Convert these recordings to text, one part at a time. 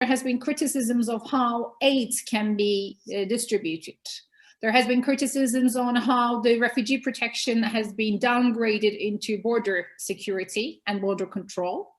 has been criticisms of how aid can be distributed. There has been criticisms on how the refugee protection has been downgraded into border security and border control.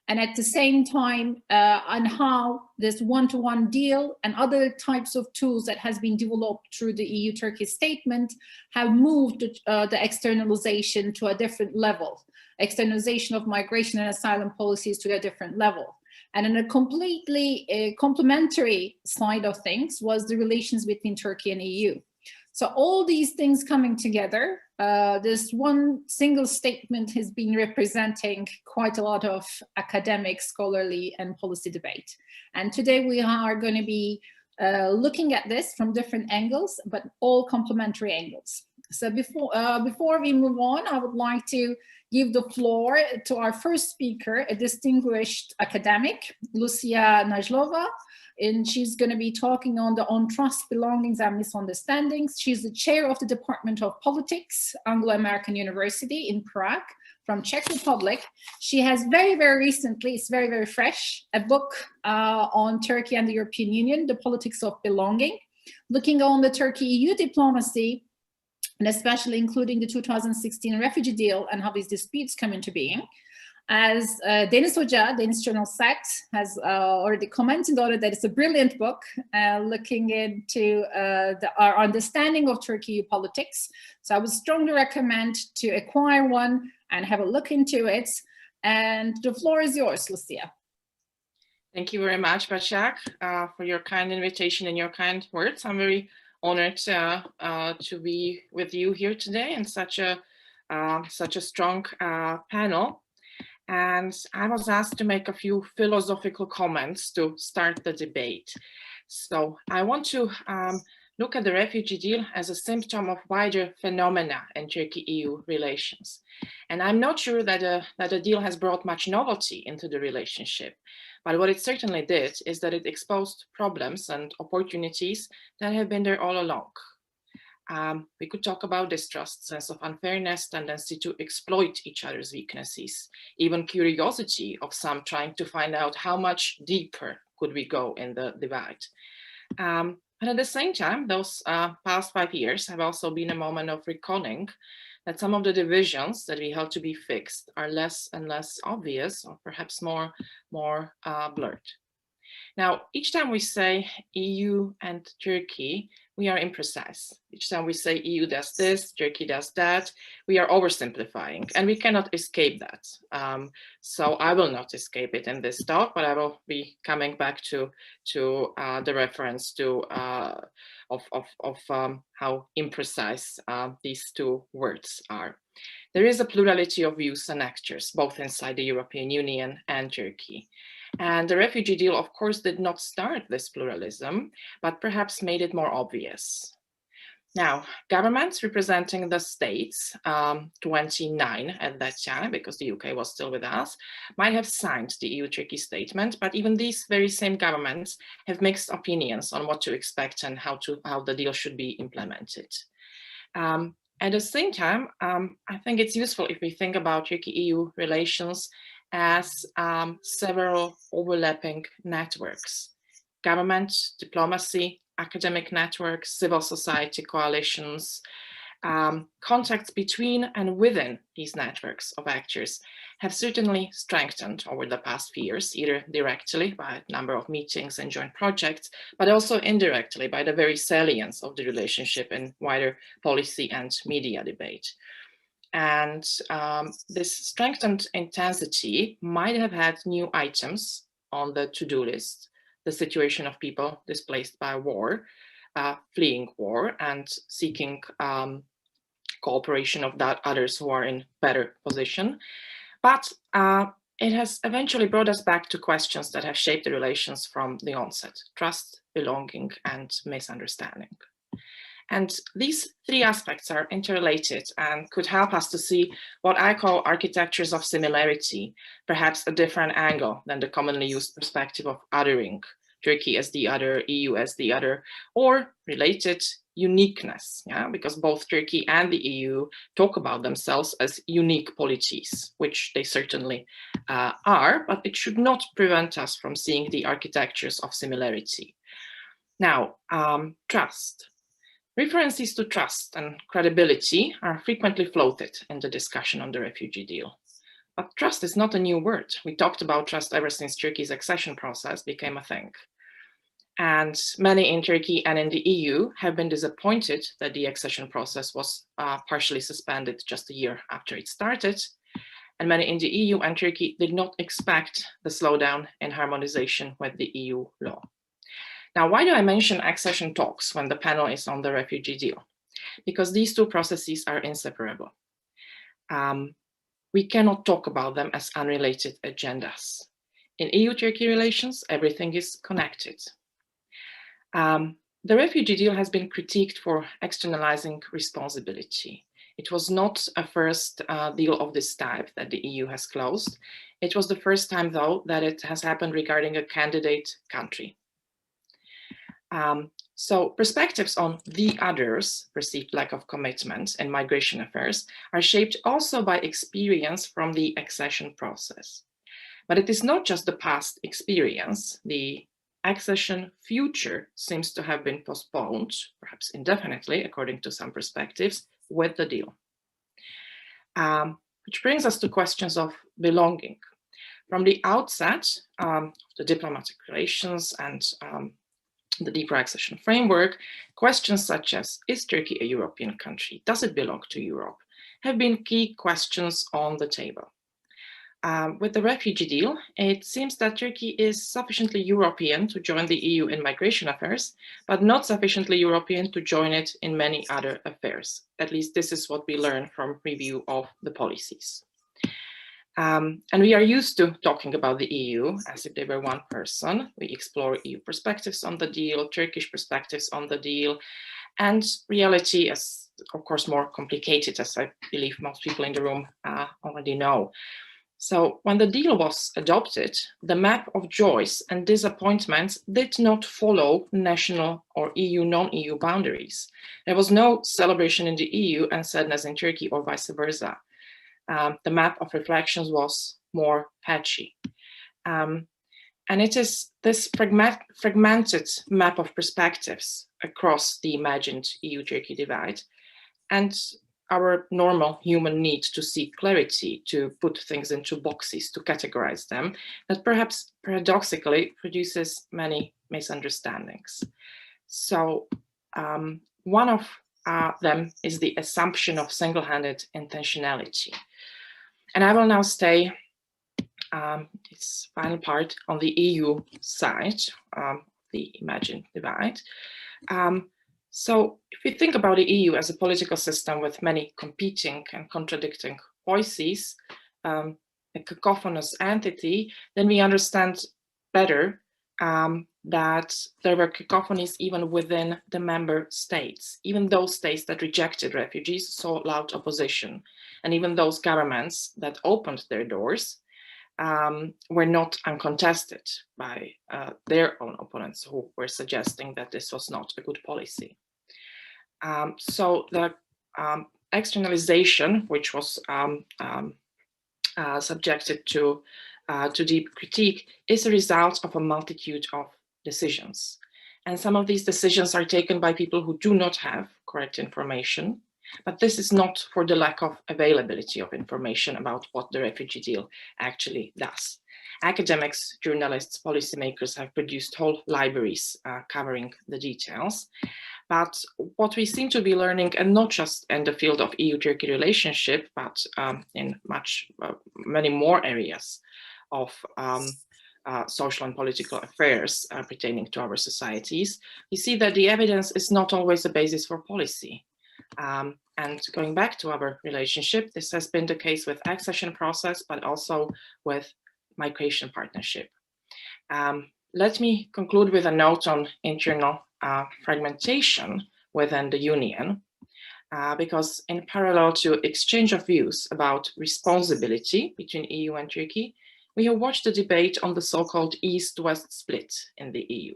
And at the same time, on how this one-to-one deal and other types of tools that has been developed through the EU-Turkey statement have moved the externalization to a different level, externalization of migration and asylum policies to a different level. And in a completely complementary side of things was the relations between Turkey and EU. So all these things coming together, this one single statement has been representing quite a lot of academic, scholarly, and policy debate. And today we are going to be looking at this from different angles, but all complementary angles. So before we move on, I would like to give the floor to our first speaker, a distinguished academic, Lucia Najslova. And she's going to be talking on trust, belongings, and misunderstandings. She's the chair of the Department of Politics, Anglo-American University in Prague, from Czech Republic. She has very, very recently, it's very, very fresh, a book on Turkey and the European Union, The Politics of Belonging, looking on the Turkey-EU diplomacy, and especially including the 2016 refugee deal and how these disputes come into being. As Deniz Şenol Sert has already commented on it, that it's a brilliant book looking into our understanding of Turkey politics. So I would strongly recommend to acquire one and have a look into it. And the floor is yours, Lucia. Thank you very much, Başak, for your kind invitation and your kind words. I'm very honored to be with you here today in such a strong panel. And I was asked to make a few philosophical comments to start the debate. So I want to look at the refugee deal as a symptom of wider phenomena in Turkey-EU relations. And I'm not sure that the deal has brought much novelty into the relationship. But what it certainly did is that it exposed problems and opportunities that have been there all along. We could talk about distrust, sense of unfairness, tendency to exploit each other's weaknesses, even curiosity of some trying to find out how much deeper could we go in the divide. But at the same time, those past 5 years have also been a moment of reckoning that some of the divisions that we held to be fixed are less and less obvious, or perhaps more blurred. Now, each time we say EU and Turkey, we are imprecise. Each time we say EU does this, Turkey does that, we are oversimplifying, and we cannot escape that. So I will not escape it in this talk, but I will be coming back to the reference to how imprecise these two words are. There is a plurality of views and actors, both inside the European Union and Turkey. And the refugee deal, of course, did not start this pluralism, but perhaps made it more obvious. Now, governments representing the states, 29 at that time, because the UK was still with us, might have signed the EU-Turkey statement, but even these very same governments have mixed opinions on what to expect and how the deal should be implemented. At the same time, I think it's useful if we think about Turkey-EU relations as several overlapping networks: government, diplomacy, academic networks, civil society coalitions. Contacts between and within these networks of actors have certainly strengthened over the past few years, either directly by a number of meetings and joint projects, but also indirectly by the very salience of the relationship in wider policy and media debate. And this strengthened intensity might have had new items on the to-do list: the situation of people displaced by war, fleeing war, and seeking cooperation of others who are in better position. But it has eventually brought us back to questions that have shaped the relations from the onset: trust, belonging, and misunderstanding. And these three aspects are interrelated and could help us to see what I call architectures of similarity, perhaps a different angle than the commonly used perspective of othering, Turkey as the other, EU as the other, or related uniqueness, because both Turkey and the EU talk about themselves as unique polities, which they certainly are, but it should not prevent us from seeing the architectures of similarity. Now, trust. References to trust and credibility are frequently floated in the discussion on the refugee deal. But trust is not a new word. We talked about trust ever since Turkey's accession process became a thing. And many in Turkey and in the EU have been disappointed that the accession process was partially suspended just a year after it started. And many in the EU and Turkey did not expect the slowdown in harmonization with the EU law. Now, why do I mention accession talks when the panel is on the refugee deal? Because these two processes are inseparable. We cannot talk about them as unrelated agendas. In EU-Turkey relations, everything is connected. The refugee deal has been critiqued for externalizing responsibility. It was not a first deal of this type that the EU has closed. It was the first time, though, that it has happened regarding a candidate country. So perspectives on the others' perceived lack of commitment in migration affairs are shaped also by experience from the accession process. But it is not just the past experience. The accession future seems to have been postponed, perhaps indefinitely, according to some perspectives, with the deal. Which brings us to questions of belonging. From the outset, the diplomatic relations and the deeper accession framework, questions such as, is Turkey a European country? Does it belong to Europe? Have been key questions on the table. With the refugee deal, it seems that Turkey is sufficiently European to join the EU in migration affairs, but not sufficiently European to join it in many other affairs. At least this is what we learn from review of the policies. And we are used to talking about the EU as if they were one person. We explore EU perspectives on the deal, Turkish perspectives on the deal, and reality is, of course, more complicated, as I believe most people in the room already know. So when the deal was adopted, the map of joys and disappointments did not follow national or EU, non-EU boundaries. There was no celebration in the EU and sadness in Turkey or vice versa. The map of reflections was more patchy. And it is this fragmented map of perspectives across the imagined EU-Turkey divide and our normal human need to seek clarity, to put things into boxes, to categorize them, that perhaps paradoxically produces many misunderstandings. So one of them is the assumption of single-handed intentionality. And I will now stay this final part on the EU side, the imagined divide. So if we think about the EU as a political system with many competing and contradicting voices, a cacophonous entity, then we understand better that there were cacophonies even within the member states. Even those states that rejected refugees saw loud opposition. And even those governments that opened their doors were not uncontested by their own opponents who were suggesting that this was not a good policy. So the externalization, which was subjected to deep critique, is a result of a multitude of decisions. And some of these decisions are taken by people who do not have correct information. But this is not for the lack of availability of information about what the refugee deal actually does. Academics, journalists, policymakers have produced whole libraries covering the details. But what we seem to be learning, and not just in the field of EU-Turkey relationship, but in many more areas of social and political affairs pertaining to our societies, we see that the evidence is not always a basis for policy. And going back to our relationship, this has been the case with accession process, but also with migration partnership. Let me conclude with a note on internal fragmentation within the Union, because in parallel to exchange of views about responsibility between EU and Turkey, we have watched the debate on the so-called East-West split in the EU.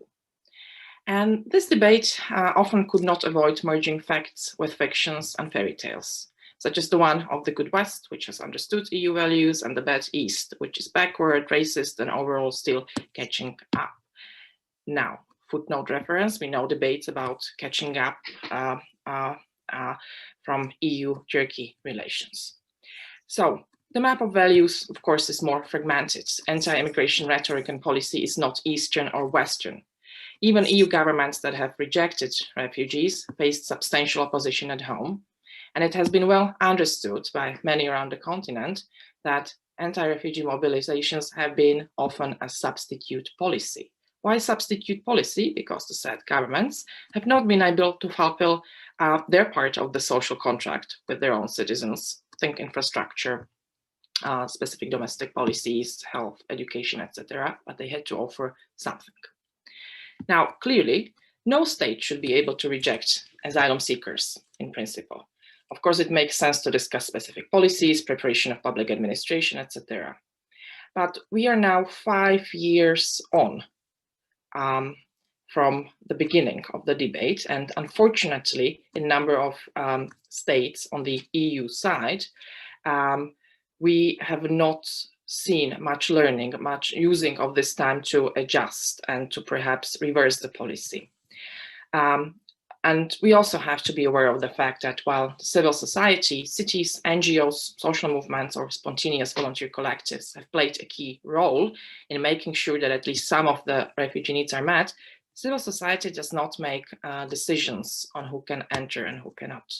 And this debate often could not avoid merging facts with fictions and fairy tales, such as the one of the good West, which has understood EU values, and the bad East, which is backward, racist, and overall still catching up. Now, footnote reference, we know debates about catching up from EU-Turkey relations. So the map of values, of course, is more fragmented. Anti-immigration rhetoric and policy is not Eastern or Western. Even EU governments that have rejected refugees faced substantial opposition at home. And it has been well understood by many around the continent that anti-refugee mobilizations have been often a substitute policy. Why substitute policy? Because the said governments have not been able to fulfill their part of the social contract with their own citizens. Think infrastructure, specific domestic policies, health, education, etc. But they had to offer something. Now, clearly, no state should be able to reject asylum seekers in principle. Of course, it makes sense to discuss specific policies, preparation of public administration, etc. But we are now 5 years on from the beginning of the debate, and unfortunately, in a number of states on the EU side, we have not seen much learning, much using of this time to adjust and to perhaps reverse the policy. And we also have to be aware of the fact that while civil society, cities, NGOs, social movements, or spontaneous volunteer collectives have played a key role in making sure that at least some of the refugee needs are met, civil society does not make decisions on who can enter and who cannot.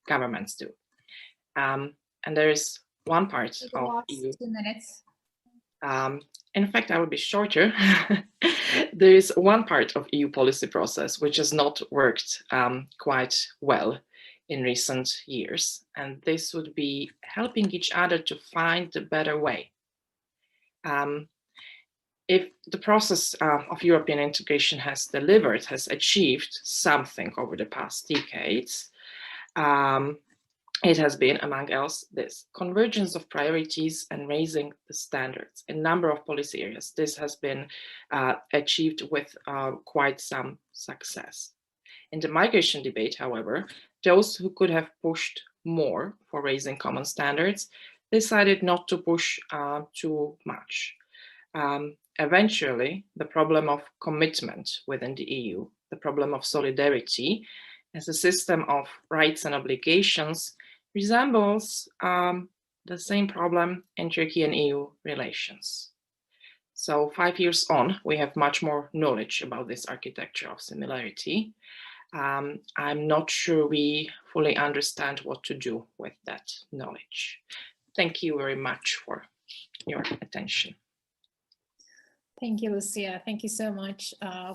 Governments do. And there is one part of EU. 2 minutes. In fact, I will be shorter. There is one part of EU policy process which has not worked quite well in recent years, and this would be helping each other to find the better way. If the process of European integration has delivered, has achieved something over the past decades, it has been, among else, this convergence of priorities and raising the standards in a number of policy areas. This has been achieved with quite some success. In the migration debate, however, those who could have pushed more for raising common standards decided not to push too much. Eventually, the problem of commitment within the EU, the problem of solidarity as a system of rights and obligations resembles the same problem in Turkey and EU relations. So 5 years on, we have much more knowledge about this architecture of similarity. I'm not sure we fully understand what to do with that knowledge. Thank you very much for your attention. Thank you, Lucia. Thank you so much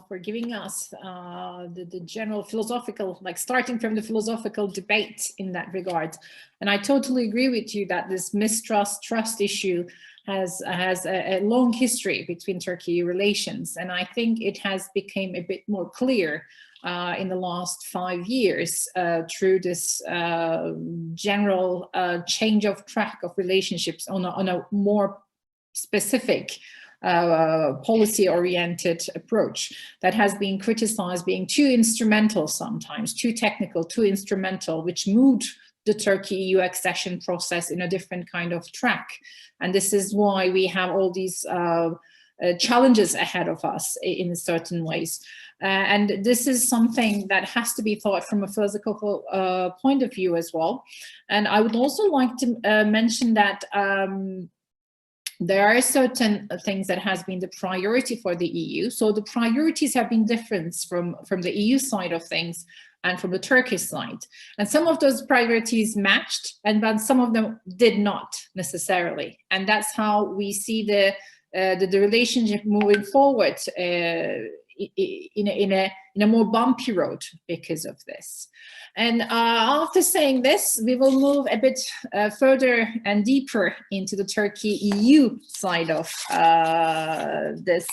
for giving us the general philosophical, like starting from the philosophical debate in that regard. And I totally agree with you that this mistrust-trust issue has a long history between Turkey relations. And I think it has become a bit more clear in the last 5 years through this general change of track of relationships on a more specific policy-oriented approach that has been criticized being too instrumental sometimes, too technical, too instrumental, which moved the Turkey-EU accession process in a different kind of track. And this is why we have all these challenges ahead of us in certain ways. And this is something that has to be thought from a philosophical point of view as well. And I would also like to mention that there are certain things that has been the priority for the EU. So the priorities have been different from the EU side of things and from the Turkish side. And some of those priorities matched, but some of them did not necessarily. And that's how we see the relationship moving forward in a more bumpy road because of this. And after saying this, we will move a bit further and deeper into the Turkey-EU side of this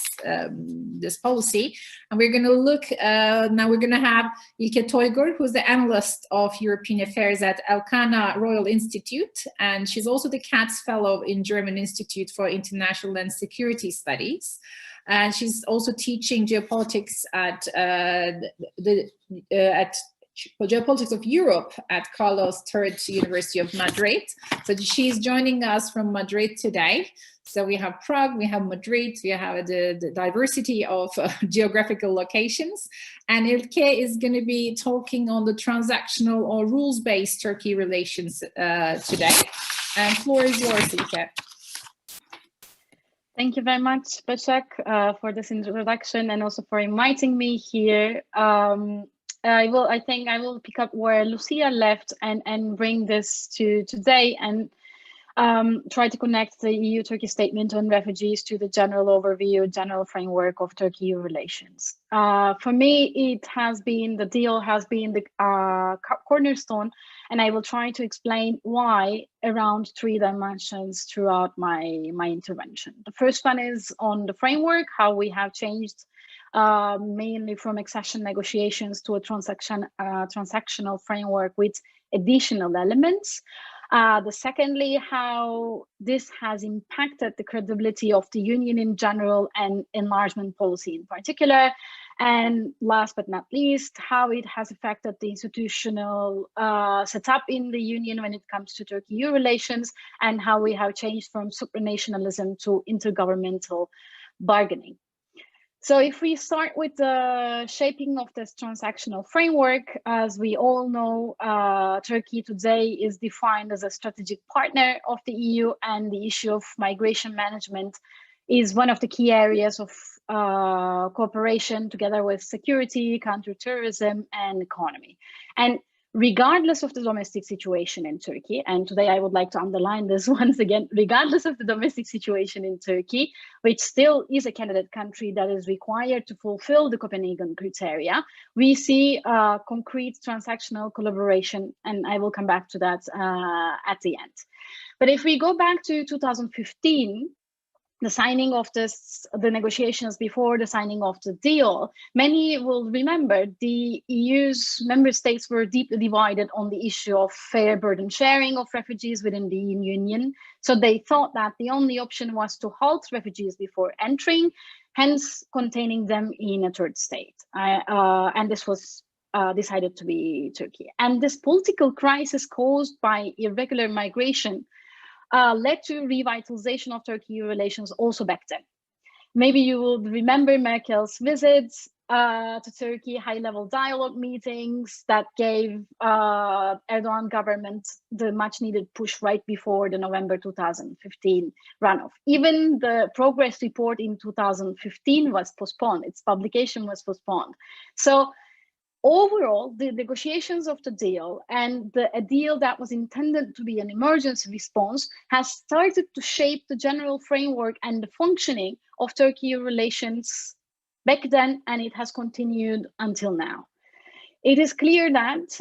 policy. And we're going to look, now we're going to have İlke Toygür, who's the analyst of European affairs at Elcano Royal Institute. And she's also the Katz Fellow in German Institute for International and Security Studies. And she's also teaching geopolitics at at Geopolitics of Europe at Carlos III University of Madrid. So she's joining us from Madrid today. So we have Prague, we have Madrid, we have the diversity of geographical locations. And Ilke is going to be talking on the transactional or rules-based Turkey relations today. And floor is yours, Ilke. Thank you very much, Başak, for this introduction and also for inviting me here. I think I will pick up where Lucia left and bring this to today and try to connect the EU-Turkey statement on refugees to the general overview, general framework of Turkey-EU relations. For me, the deal has been the cornerstone, and I will try to explain why around 3 dimensions throughout my intervention. The first one is on the framework, how we have changed mainly from accession negotiations to a transactional framework with additional elements. Secondly, how this has impacted the credibility of the Union in general and enlargement policy in particular. And last but not least, how it has affected the institutional setup in the Union when it comes to Turkey-EU relations, and how we have changed from supranationalism to intergovernmental bargaining. So if we start with the shaping of this transactional framework, as we all know, Turkey today is defined as a strategic partner of the EU, and the issue of migration management is one of the key areas of cooperation together with security, counterterrorism, and economy. And regardless of the domestic situation in Turkey, and today I would like to underline this once again, regardless of the domestic situation in Turkey, which still is a candidate country that is required to fulfill the Copenhagen criteria, we see concrete transactional collaboration, and I will come back to that at the end. But if we go back to 2015, the signing of the negotiations before the signing of the deal, many will remember the EU's member states were deeply divided on the issue of fair burden sharing of refugees within the Union. So they thought that the only option was to halt refugees before entering, hence containing them in a third state. And this was decided to be Turkey. And this political crisis caused by irregular migration led to revitalization of Turkey relations also back then. Maybe you will remember Merkel's visits to Turkey, high-level dialogue meetings that gave Erdogan government the much-needed push right before the November 2015 runoff. Even the progress report in 2015 was postponed. Its publication was postponed. So overall, the negotiations of the deal and a deal that was intended to be an emergency response has started to shape the general framework and the functioning of Turkey relations back then, and it has continued until now. It is clear that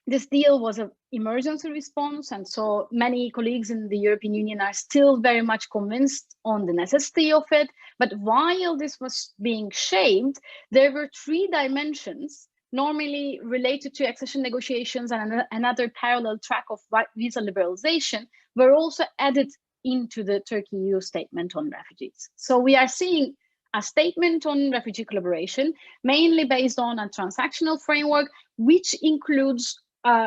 this deal was an emergency response, and so many colleagues in the European Union are still very much convinced on the necessity of it. But while this was being shaped, there were 3 dimensions normally related to accession negotiations, and another parallel track of visa liberalization were also added into the Turkey-EU statement on refugees. So we are seeing a statement on refugee collaboration, mainly based on a transactional framework, which includes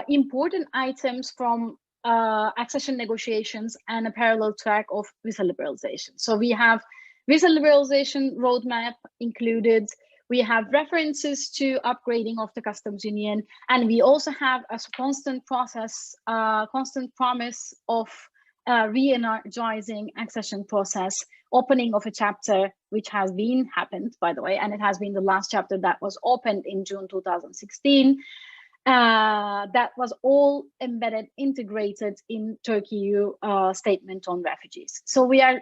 important items from accession negotiations and a parallel track of visa liberalization. So we have visa liberalization roadmap included. We have references to upgrading of the customs union, and we also have a constant process, constant promise of re-energizing accession process, opening of a chapter, which has happened, by the way, and it has been the last chapter that was opened in June 2016. That was all embedded, integrated in Turkey-EU statement on refugees. So we are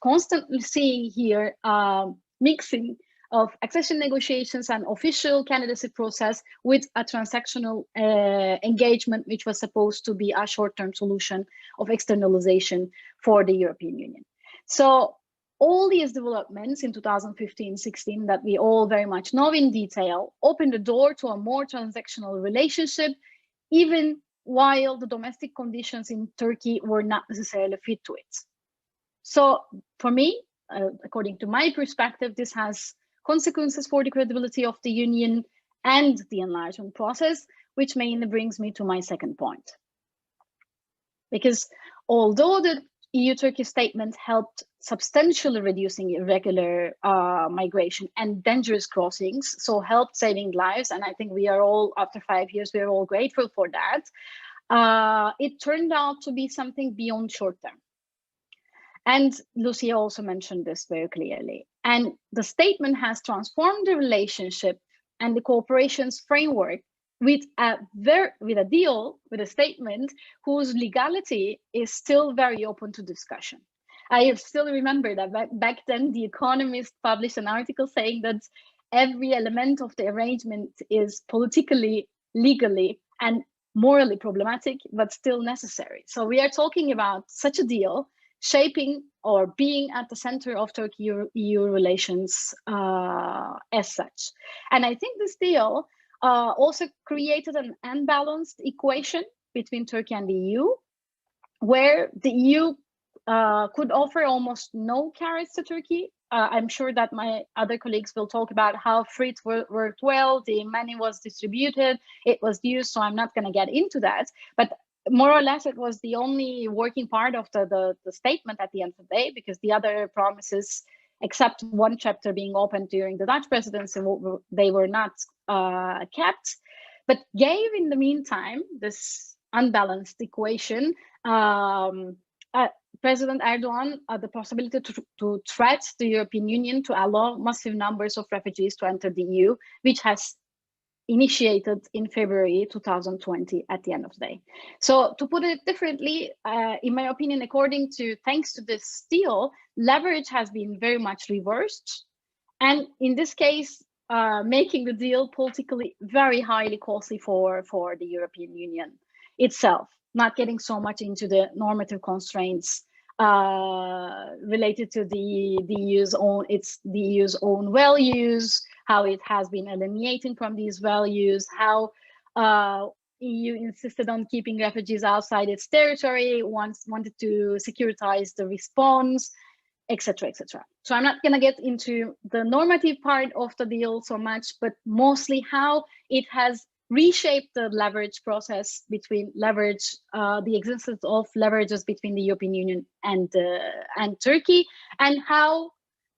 constantly seeing here mixing of accession negotiations and official candidacy process with a transactional engagement, which was supposed to be a short-term solution of externalization for the European Union. So all these developments in 2015-16 that we all very much know in detail opened the door to a more transactional relationship, even while the domestic conditions in Turkey were not necessarily fit to it. So for me, according to my perspective, this has consequences for the credibility of the Union and the enlargement process, which mainly brings me to my second point. Because although the EU-Turkey statement helped substantially reducing irregular migration and dangerous crossings, so helped saving lives, and I think we are all, after 5 years, we are all grateful for that, it turned out to be something beyond short term. And Lucia also mentioned this very clearly. And the statement has transformed the relationship and the cooperation's framework with a deal, with a statement whose legality is still very open to discussion. I still remember that back then, The Economist published an article saying that every element of the arrangement is politically, legally, and morally problematic, but still necessary. So we are talking about such a deal shaping or being at the center of Turkey-EU relations as such. And I think this deal also created an unbalanced equation between Turkey and the EU, where the EU could offer almost no carrots to Turkey. I'm sure that my other colleagues will talk about how FRIT worked well, the money was distributed, it was used, so I'm not going to get into that. But more or less, it was the only working part of the statement at the end of the day, because the other promises, except one chapter being opened during the Dutch presidency, they were not kept, but gave in the meantime this unbalanced equation President Erdogan the possibility to threat the European Union to allow massive numbers of refugees to enter the EU, which has initiated in February 2020 at the end of the day. So to put it differently, in my opinion, thanks to this deal, leverage has been very much reversed. And in this case, making the deal politically very highly costly for the European Union itself, not getting so much into the normative constraints related to the EU's own values, how it has been alienating from these values, how EU insisted on keeping refugees outside its territory, wanted to securitize the response, etc., etc. So I'm not going to get into the normative part of the deal so much, but mostly how it has reshaped the leverage process between the existence of leverages between the European Union and Turkey, and how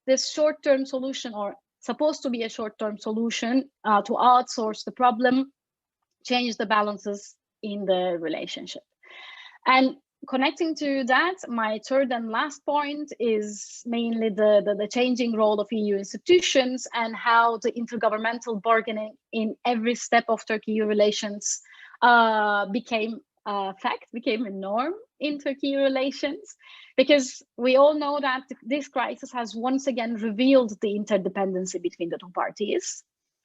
this short-term solution, or supposed to be a short-term solution to outsource the problem, change the balances in the relationship. And connecting to that, my third and last point is mainly the changing role of EU institutions and how the intergovernmental bargaining in every step of Turkey-EU relations became a norm in Turkey-EU relations, because we all know that this crisis has once again revealed the interdependency between the two parties.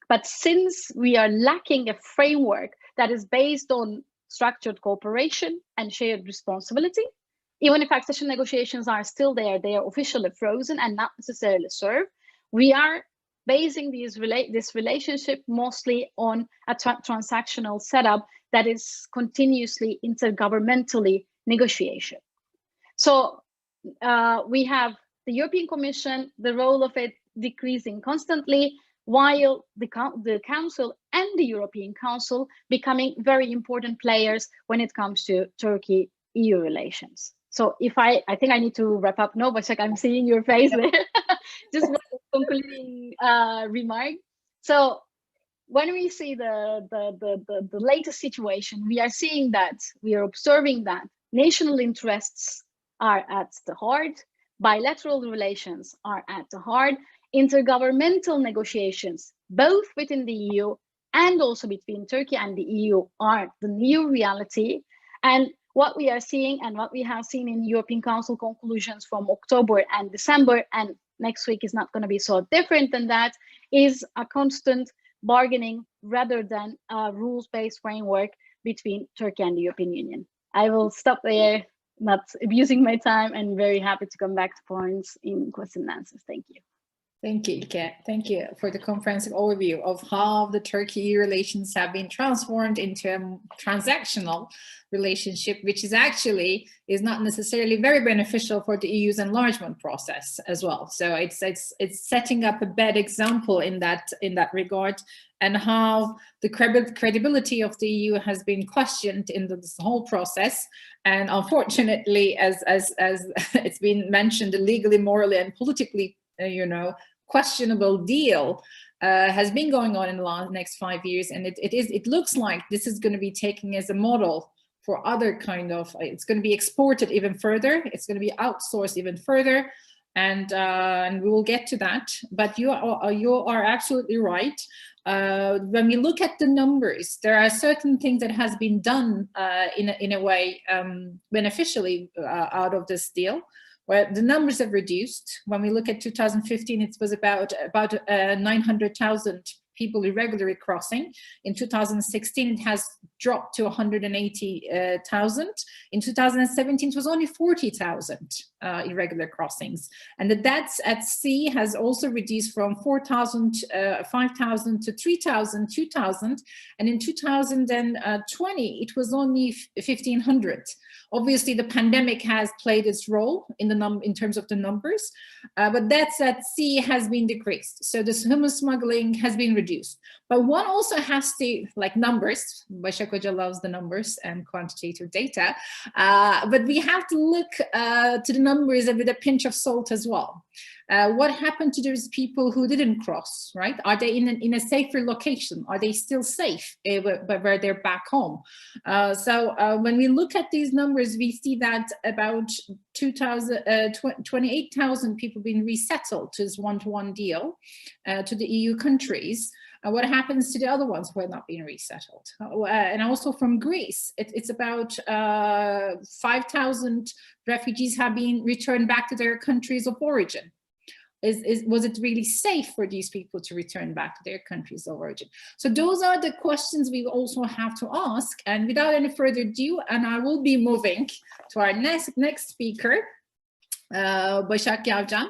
But since we are lacking a framework that is based on structured cooperation and shared responsibility, even if accession negotiations are still there, they are officially frozen and not necessarily served. We are basing this relationship mostly on a transactional setup that is continuously intergovernmentally negotiation. So we have the European Commission, the role of it decreasing constantly, while the Council and the European Council becoming very important players when it comes to Turkey-EU relations. So if I think I need to wrap up. No, Başak, I'm seeing your face there. Just one concluding remark. So when we see the latest situation, we are observing that national interests are at the heart, bilateral relations are at the heart, intergovernmental negotiations, both within the EU and also between Turkey and the EU, are the new reality. And what we are seeing and what we have seen in European Council conclusions from October and December, and next week is not going to be so different than that, is a constant bargaining rather than a rules-based framework between Turkey and the European Union. I will stop there, not abusing my time, and very happy to come back to points in question and answers. Thank you. Thank you, Ilke. Thank you for the comprehensive overview of how the Turkey relations have been transformed into a transactional relationship, which is actually not necessarily very beneficial for the EU's enlargement process as well. So it's setting up a bad example in that regard, and how the credibility of the EU has been questioned in this whole process. And unfortunately, as it's been mentioned, the legally, morally, and politically, questionable deal has been going on in the next 5 years, and it looks like this is going to be taken as a model for other kind of. It's going to be exported even further. It's going to be outsourced even further, and we will get to that. But you are absolutely right. When we look at the numbers, there are certain things that has been done in a way beneficially out of this deal, where the numbers have reduced. When we look at 2015, it was about 900,000 people irregularly crossing. In 2016, it has dropped to 180,000. In 2017, it was only 40,000 irregular crossings. And the deaths at sea has also reduced from 4,000, 5,000 to 3,000, 2,000. And in 2020, it was only 1,500. Obviously, the pandemic has played its role in terms of the numbers, but deaths at sea has been decreased. So this human smuggling has been reduced. But one also has to, like numbers, Başak Hoca loves the numbers and quantitative data, but we have to look to the numbers with a pinch of salt as well. What happened to those people who didn't cross, right? Are they in a safer location? Are they still safe where they're back home? So when we look at these numbers, we see that about 28,000 people being resettled to this one-to-one deal to the EU countries. What happens to the other ones who are not being resettled? And also from Greece, it's about 5,000 refugees have been returned back to their countries of origin. Was it really safe for these people to return back to their countries of origin? So those are the questions we also have to ask. And without any further ado, and I will be moving to our next speaker, Başak Yavçan.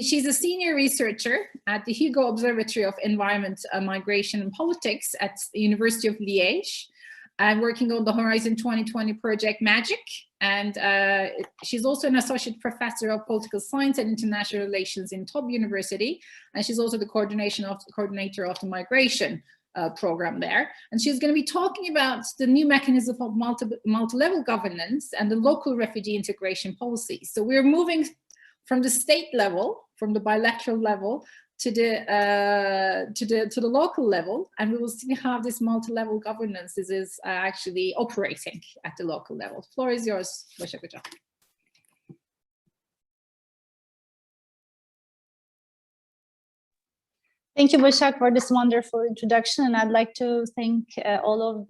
She's a senior researcher at the Hugo Observatory of Environment, Migration and Politics at the University of Liège. I'm working on the Horizon 2020 project MAGIC, and she's also an associate professor of political science and international relations in TOBB University, and she's also the coordinator of the migration program there. And she's going to be talking about the new mechanism of multi-level governance and the local refugee integration policy. So we're moving from the state level, from the bilateral level, to the local level, and we will see how this multi-level governance is actually operating at the local level. The floor is yours, Başak Hoca. Thank you, Başak, for this wonderful introduction, and I'd like to thank all of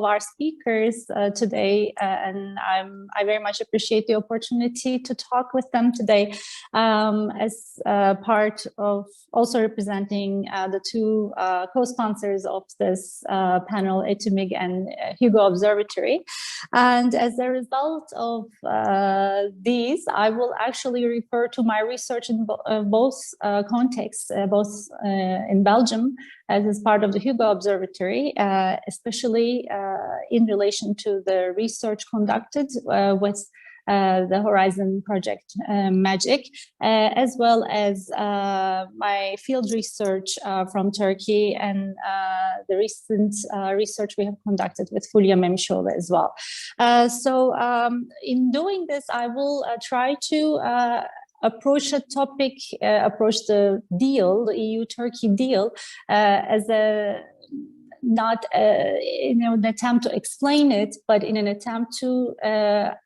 our speakers today, and I very much appreciate the opportunity to talk with them today as part of also representing the two co-sponsors of this panel, METUMIR and Hugo Observatory. And as a result of these, I will actually refer to my research in both contexts, both in Belgium as part of the Hugo Observatory, especially in relation to the research conducted with the Horizon project MAGIC, as well as my field research from Turkey and the recent research we have conducted with Fulya Memişoğlu as well. So in doing this, I will try to approach a topic, approach the deal, the EU-Turkey deal, as not in an attempt to explain it, but in an attempt to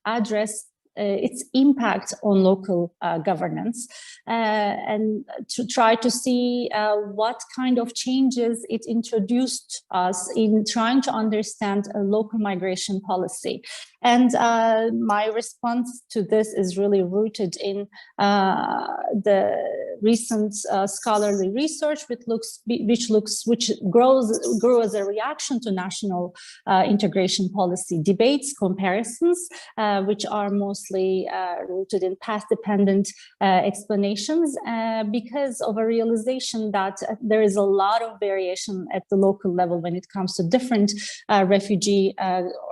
address its impact on local governance, and to try to see what kind of changes it introduced us in trying to understand a local migration policy. And my response to this is really rooted in the recent scholarly research, which grew as a reaction to national integration policy debates, comparisons, which are mostly rooted in path-dependent explanations, because of a realization that there is a lot of variation at the local level when it comes to different refugee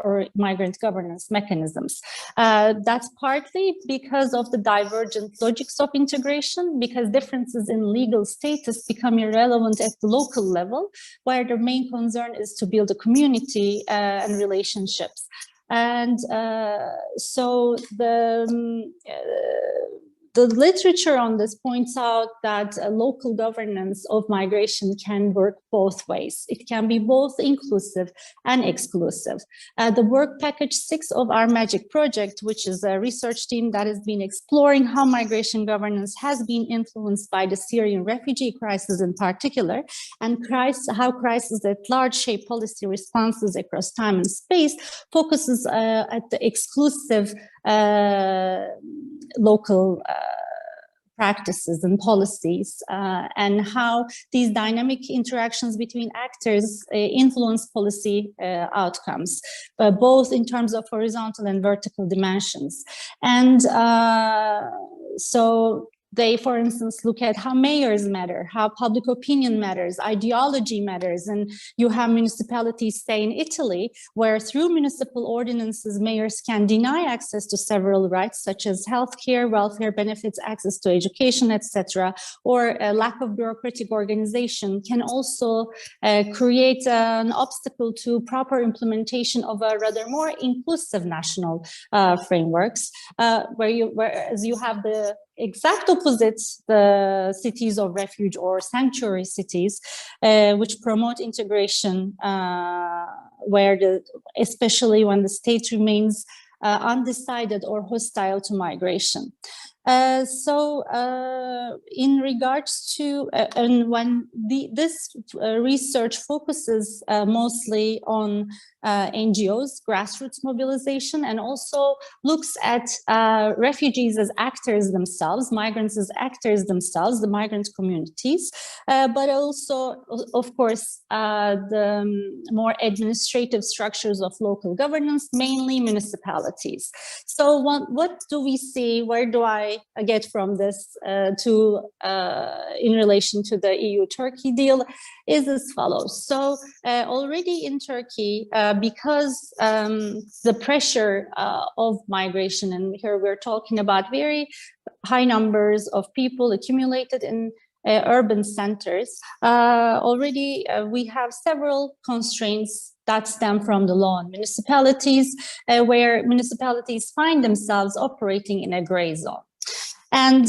or migrant governance mechanisms. That's partly because of the divergent logics of integration, because differences in legal status become irrelevant at the local level, where the main concern is to build a community and relationships. And so the literature on this points out that local governance of migration can work both ways. It can be both inclusive and exclusive. The work package 6 of our MAGIC project, which is a research team that has been exploring how migration governance has been influenced by the Syrian refugee crisis in particular, and how crises at large shape policy responses across time and space, focuses at the exclusive local practices and policies, and how these dynamic interactions between actors influence policy outcomes, both in terms of horizontal and vertical dimensions. And so they, for instance, look at how mayors matter, how public opinion matters, ideology matters. And you have municipalities, say in Italy, where through municipal ordinances, mayors can deny access to several rights, such as healthcare, welfare benefits, access to education, etc., or a lack of bureaucratic organization can also create an obstacle to proper implementation of a rather more inclusive national frameworks, whereas you have the exact opposite, the cities of refuge or sanctuary cities, which promote integration, especially when the state remains undecided or hostile to migration. In regards to, and when this research focuses mostly on NGOs, grassroots mobilization, and also looks at refugees as actors themselves, migrants as actors themselves, the migrant communities, but also, of course, the more administrative structures of local governance, mainly municipalities. So what do we see? Where do I get from this in relation to the EU-Turkey deal is as follows. So already in Turkey, because the pressure of migration, and here we're talking about very high numbers of people accumulated in urban centers, already we have several constraints that stem from the law on municipalities, where municipalities find themselves operating in a gray zone. And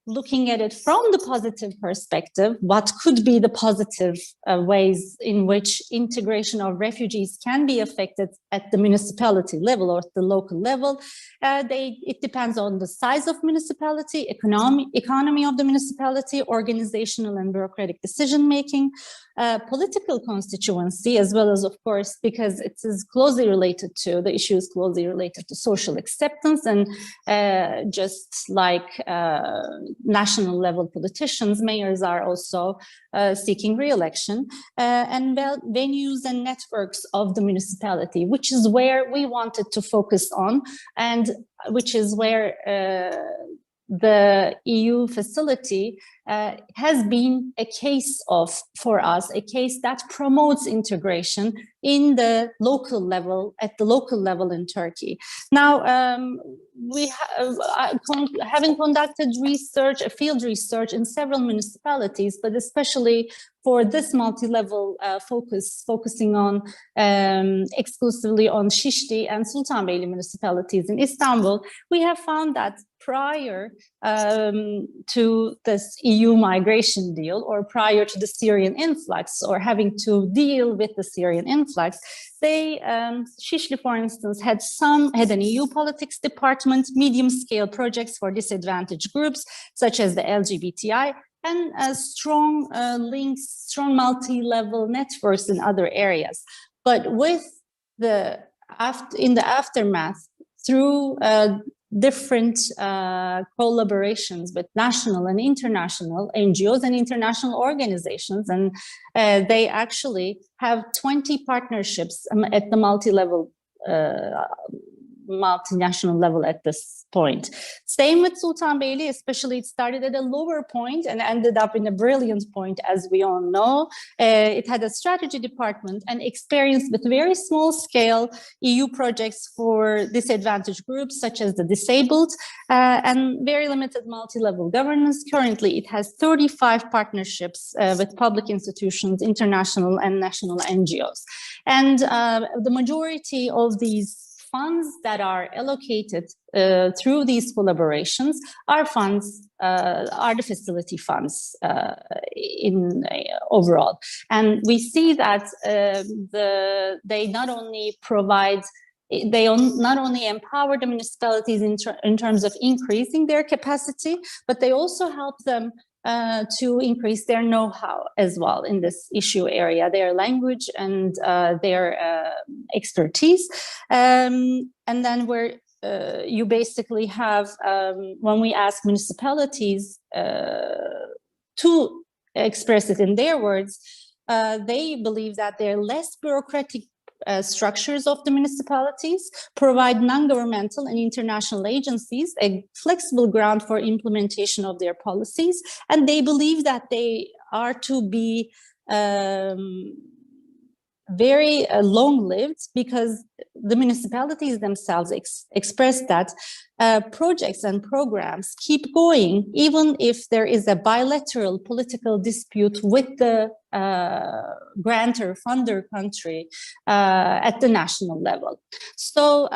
looking at it from the positive perspective, what could be the positive ways in which integration of refugees can be affected at the municipality level or at the local level? It depends on the size of municipality, economy of the municipality, organizational and bureaucratic decision-making, political constituency, as well as, of course, because it is closely related to, the issue is closely related to social acceptance, and just like national level politicians, mayors are also seeking re-election, and venues and networks of the municipality, which is where we wanted to focus on, and which is where the EU facility has been a case for us, a case that promotes integration in the local level, at the local level in Turkey. Now, having conducted research, a field research in several municipalities, but especially for this multi-level focusing on exclusively on Şişli and Sultanbeyli municipalities in Istanbul, we have found that prior to this EU migration deal, or prior to the Syrian influx, or having to deal with the Syrian influx, Şişli, for instance, had an EU politics department, medium-scale projects for disadvantaged groups, such as the LGBTI, and strong links, strong multi-level networks in other areas. But with in the aftermath, through different collaborations with national and international NGOs and international organizations. And they actually have 20 partnerships at the multi-level, multinational level at this point. Same with Sultanbeyli, especially it started at a lower point and ended up in a brilliant point, as we all know. It had a strategy department and experience with very small scale EU projects for disadvantaged groups such as the disabled and very limited multi-level governance. Currently, it has 35 partnerships with public institutions, international and national NGOs. And the majority of these funds that are allocated through these collaborations are the facility funds in overall. And we see that they not only empower the municipalities in terms of increasing their capacity, but they also help them to increase their know-how as well in this issue area, their language and their expertise. And then where you basically have, when we ask municipalities to express it in their words, they believe that they're less bureaucratic structures of the municipalities provide non-governmental and international agencies a flexible ground for implementation of their policies, and they believe that they are to be very long-lived because the municipalities themselves express that projects and programs keep going even if there is a bilateral political dispute with the grantor, funder country at the national level. So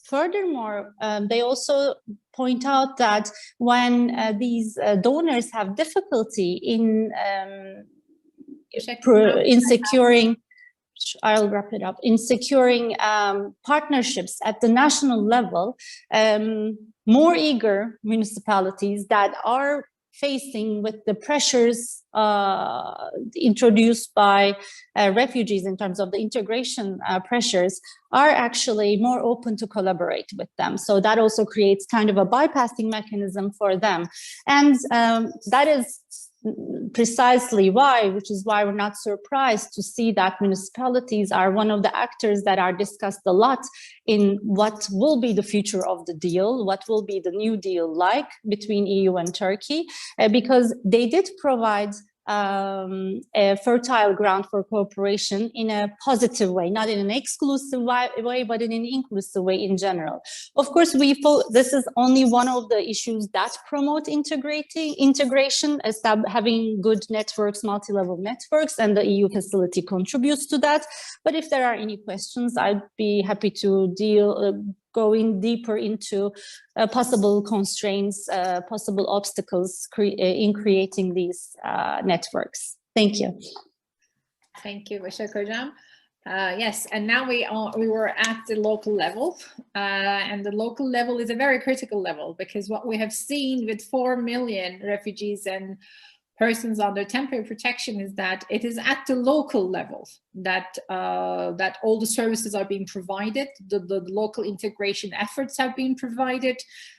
furthermore, they also point out that when these donors have difficulty in securing, I'll wrap it up, in securing partnerships at the national level, more eager municipalities that are facing with the pressures introduced by refugees in terms of the integration pressures are actually more open to collaborate with them. So that also creates kind of a bypassing mechanism for them. And that is precisely why, which is why we're not surprised to see that municipalities are one of the actors that are discussed a lot in what will be the future of the deal, what will be the new deal like between EU and Turkey, because they did provide a fertile ground for cooperation in a positive way, not in an exclusive way, but in an inclusive way in general. Of course, this is only one of the issues that promote integration, having good networks, multi-level networks, and the EU facility contributes to that. But if there are any questions, I'd be happy to going deeper into possible constraints, possible obstacles in creating these networks. Thank you. Thank you, Başak Hocam. Yes, and now we were at the local level, and the local level is a very critical level because what we have seen with 4 million refugees and persons under temporary protection is that it is at the local level that that all the services are being provided, the local integration efforts have been provided,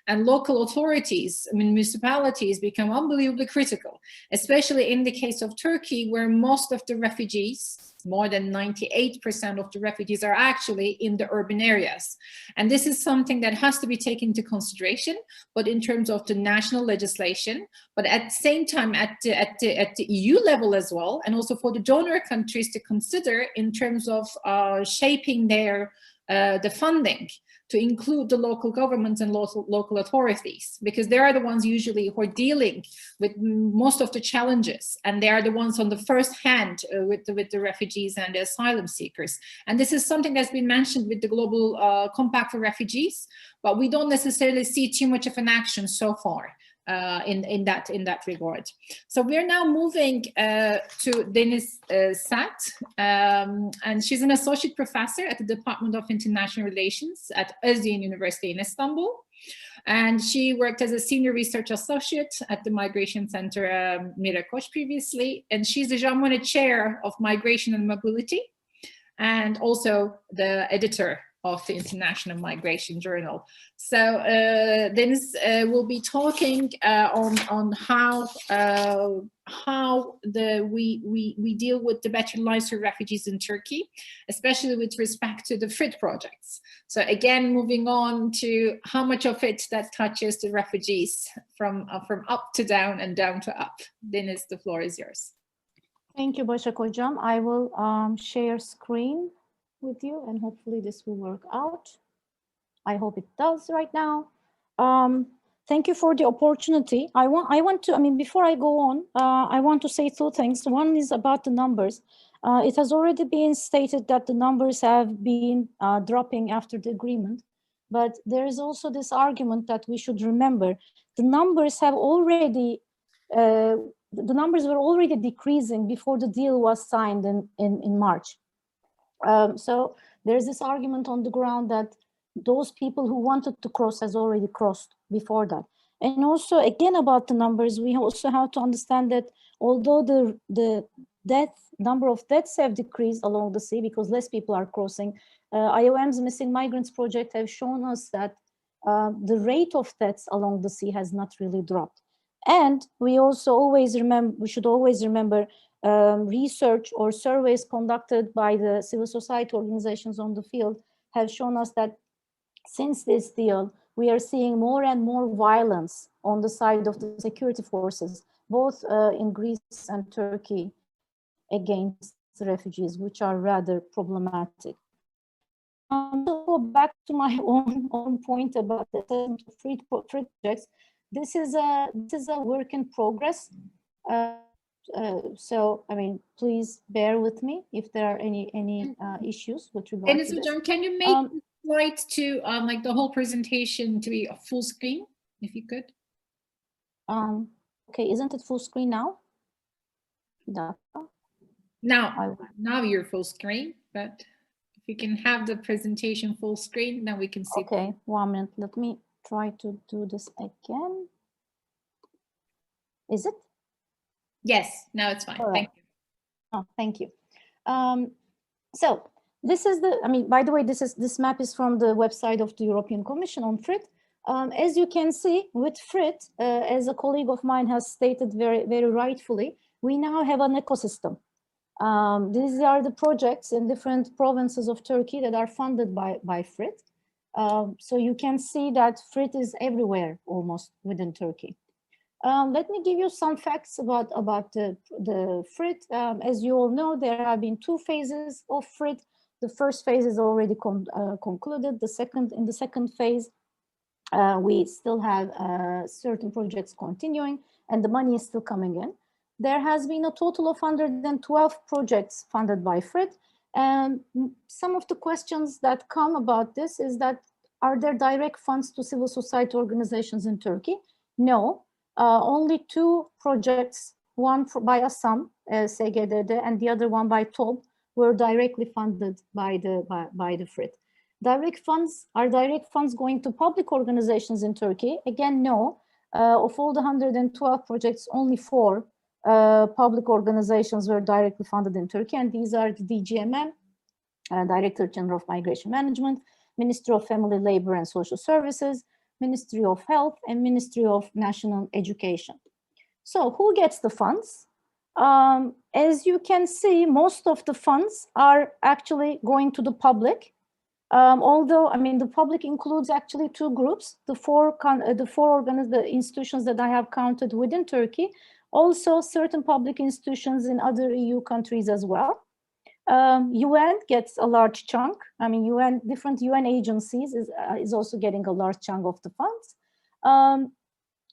and local authorities, I mean municipalities, become unbelievably critical, especially in the case of Turkey, where most of the refugees, more than 98% of the refugees, are actually in the urban areas. And this is something that has to be taken into consideration, but in terms of the national legislation, but at the same time at the EU level as well, and also for the donor countries to consider in terms of shaping their the funding to include the local governments and local authorities, because they are the ones usually who are dealing with most of the challenges, and they are the ones on the first hand with the refugees and the asylum seekers. And this is something that's been mentioned with the Global Compact for Refugees, but we don't necessarily see too much of an action so far in that regard. So we're now moving to Deniz Sert, and she's an associate professor at the Department of International Relations at Özyeğin University in Istanbul. And she worked as a senior research associate at the Migration Center Mirakoç previously, and she's the Monnet Chair of Migration and Mobility, and also the editor of the International Migration Journal. So Deniz will be talking on how we deal with the better lives for refugees in Turkey, especially with respect to the FRIT projects. So again, moving on to how much of it that touches the refugees from up to down and down to up. Deniz, the floor is yours. Thank you, Başak Hocam. I will share screen with you, and hopefully this will work out. I hope it does right now. Thank you for the opportunity. I want to, before I go on, I want to say two things. One is about the numbers. It has already been stated that the numbers have been dropping after the agreement, but there is also this argument that we should remember. The numbers have already, the numbers were already decreasing before the deal was signed in March. So there's this argument on the ground that those people who wanted to cross has already crossed before that. And also, again, about the numbers, we also have to understand that although the number of deaths have decreased along the sea because less people are crossing, IOM's Missing Migrants project have shown us that the rate of deaths along the sea has not really dropped. And we also always remember, we should always remember research or surveys conducted by the civil society organizations on the field have shown us that since this deal, we are seeing more and more violence on the side of the security forces, both in Greece and Turkey, against the refugees, which are rather problematic. To go back to my own point about the FRIT projects, this is a work in progress. So, please bear with me if there are any issues with regard to this. Can you make slide to like the whole presentation to be a full screen, if you could? Okay, isn't it full screen now? Now you're full screen, but if you can have the presentation full screen, then we can see. Okay, 1 minute. Let me try to do this again. Is it? Yes, now it's fine. Right. Thank you. Oh, thank you. So this is the, by the way, this map is from the website of the European Commission on FRIT. As you can see with FRIT, as a colleague of mine has stated very, very rightfully, we now have an ecosystem. These are the projects in different provinces of Turkey that are funded by FRIT. So you can see that FRIT is everywhere almost within Turkey. Let me give you some facts about the FRIT. As you all know, there have been 2 phases of FRIT. The first phase is already concluded. In the second phase, we still have certain projects continuing, and the money is still coming in. There has been a total of 112 projects funded by FRIT. And some of the questions that come about this is that, are there direct funds to civil society organizations in Turkey? No. Only 2 projects, one by Assam, SGDD, and the other one by TOBB, were directly funded by the FRIT. Direct funds going to public organizations in Turkey? Again, no. Of all the 112 projects, only 4 public organizations were directly funded in Turkey, and these are the DGMM, Director General of Migration Management, Ministry of Family, Labor and Social Services, Ministry of Health, and Ministry of National Education. So who gets the funds? As you can see, most of the funds are actually going to the public. Although, the public includes actually 2 groups, the institutions that I have counted within Turkey, also certain public institutions in other EU countries as well. UN gets a large chunk. Different UN agencies is also getting a large chunk of the funds.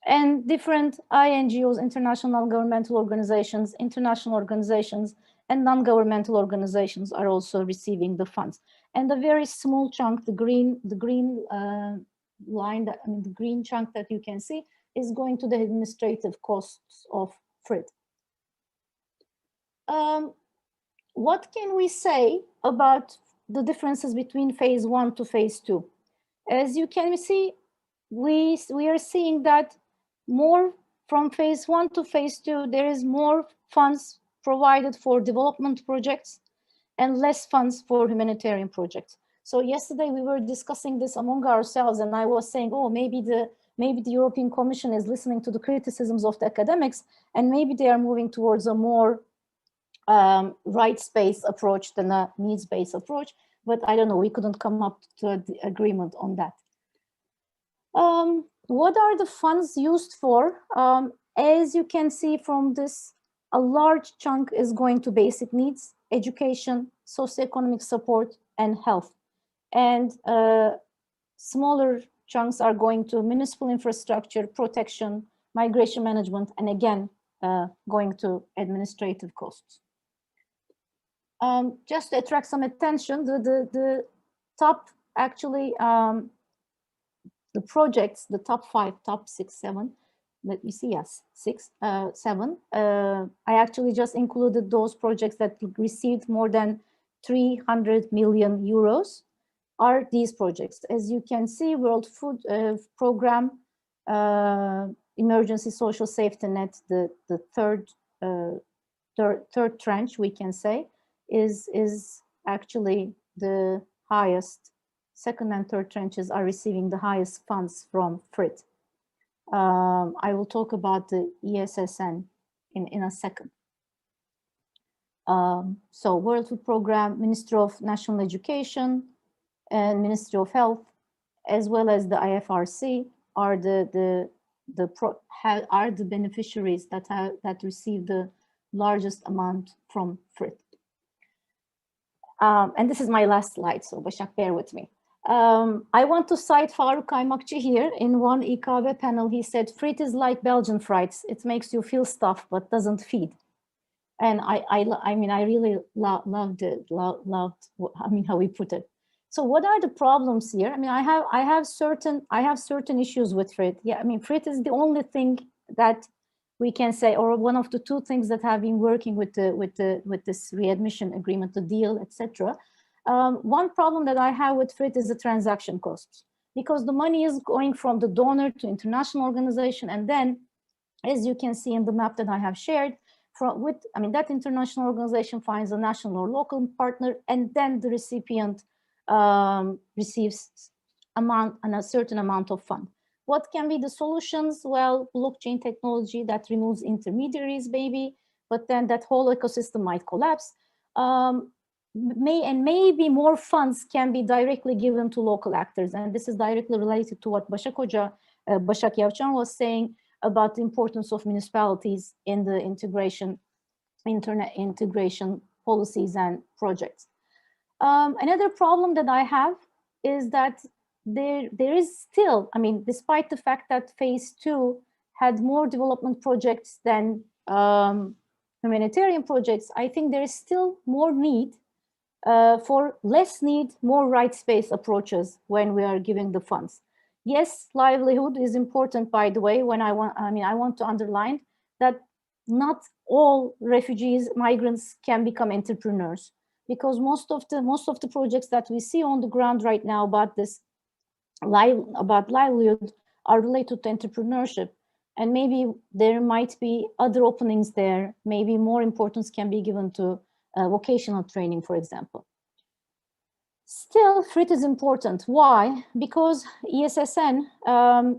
And different INGOs, international governmental organizations, international organizations, and non-governmental organizations are also receiving the funds. And a very small chunk, the green line, the green chunk that you can see, is going to the administrative costs of FRIT. What can we say about the differences between phase 1 to phase 2? As you can see, we are seeing that more from phase 1 to phase 2, there is more funds provided for development projects and less funds for humanitarian projects. So yesterday we were discussing this among ourselves, and I was saying, oh, maybe the European Commission is listening to the criticisms of the academics, and maybe they are moving towards a more rights-based approach than a needs-based approach. But I don't know, we couldn't come up to an agreement on that. What are the funds used for? As you can see from this, a large chunk is going to basic needs, education, socioeconomic support, and health. And smaller chunks are going to municipal infrastructure, protection, migration management, and again, going to administrative costs. Just to attract some attention, the top, actually, the projects, the top 5, top 6, 7, let me see, yes, 6, 7. I actually just included those projects that received more than 300 million euros are these projects. As you can see, World Food Program, Emergency Social Safety Net, the third tranche, we can say, is actually the highest. Second and third tranches are receiving the highest funds from FRIT. I will talk about the ESSN in a second. So World Food Program, Ministry of National Education, and Ministry of Health, as well as the IFRC, are the beneficiaries that receive the largest amount from FRIT. And this is my last slide, so Başak, bear with me. I want to cite Faruk Kaymakçı here. In one İKB panel, he said, FRIT is like Belgian frites. It makes you feel stuff, but doesn't feed. And I mean, I really loved how we put it. So what are the problems here? I mean, I have certain issues with FRIT. Yeah, I mean, FRIT is the only thing that we can say, or one of the two things that have been working with this readmission agreement, the deal, etc. One problem that I have with FRIT is the transaction costs, because the money is going from the donor to international organization, and then, as you can see in the map that I have shared, that international organization finds a national or local partner, and then the recipient receives a certain amount of fund. What can be the solutions? Well, blockchain technology that removes intermediaries, maybe, but then that whole ecosystem might collapse. Maybe more funds can be directly given to local actors, and this is directly related to what Başak Yavçan was saying about the importance of municipalities in the internet integration policies and projects. Another problem that I have is that there is still, I mean, despite the fact that phase 2 had more development projects than humanitarian projects, I think there is still more need for less need, more rights-based approaches when we are giving the funds. Yes, livelihood is important, by the way, I want to underline that not all refugees, migrants can become entrepreneurs, because most of the projects that we see on the ground right now about livelihood are related to entrepreneurship, and maybe there might be other openings there. Maybe more importance can be given to vocational training, for example. Still, FRIT is important. Why? Because ESSN,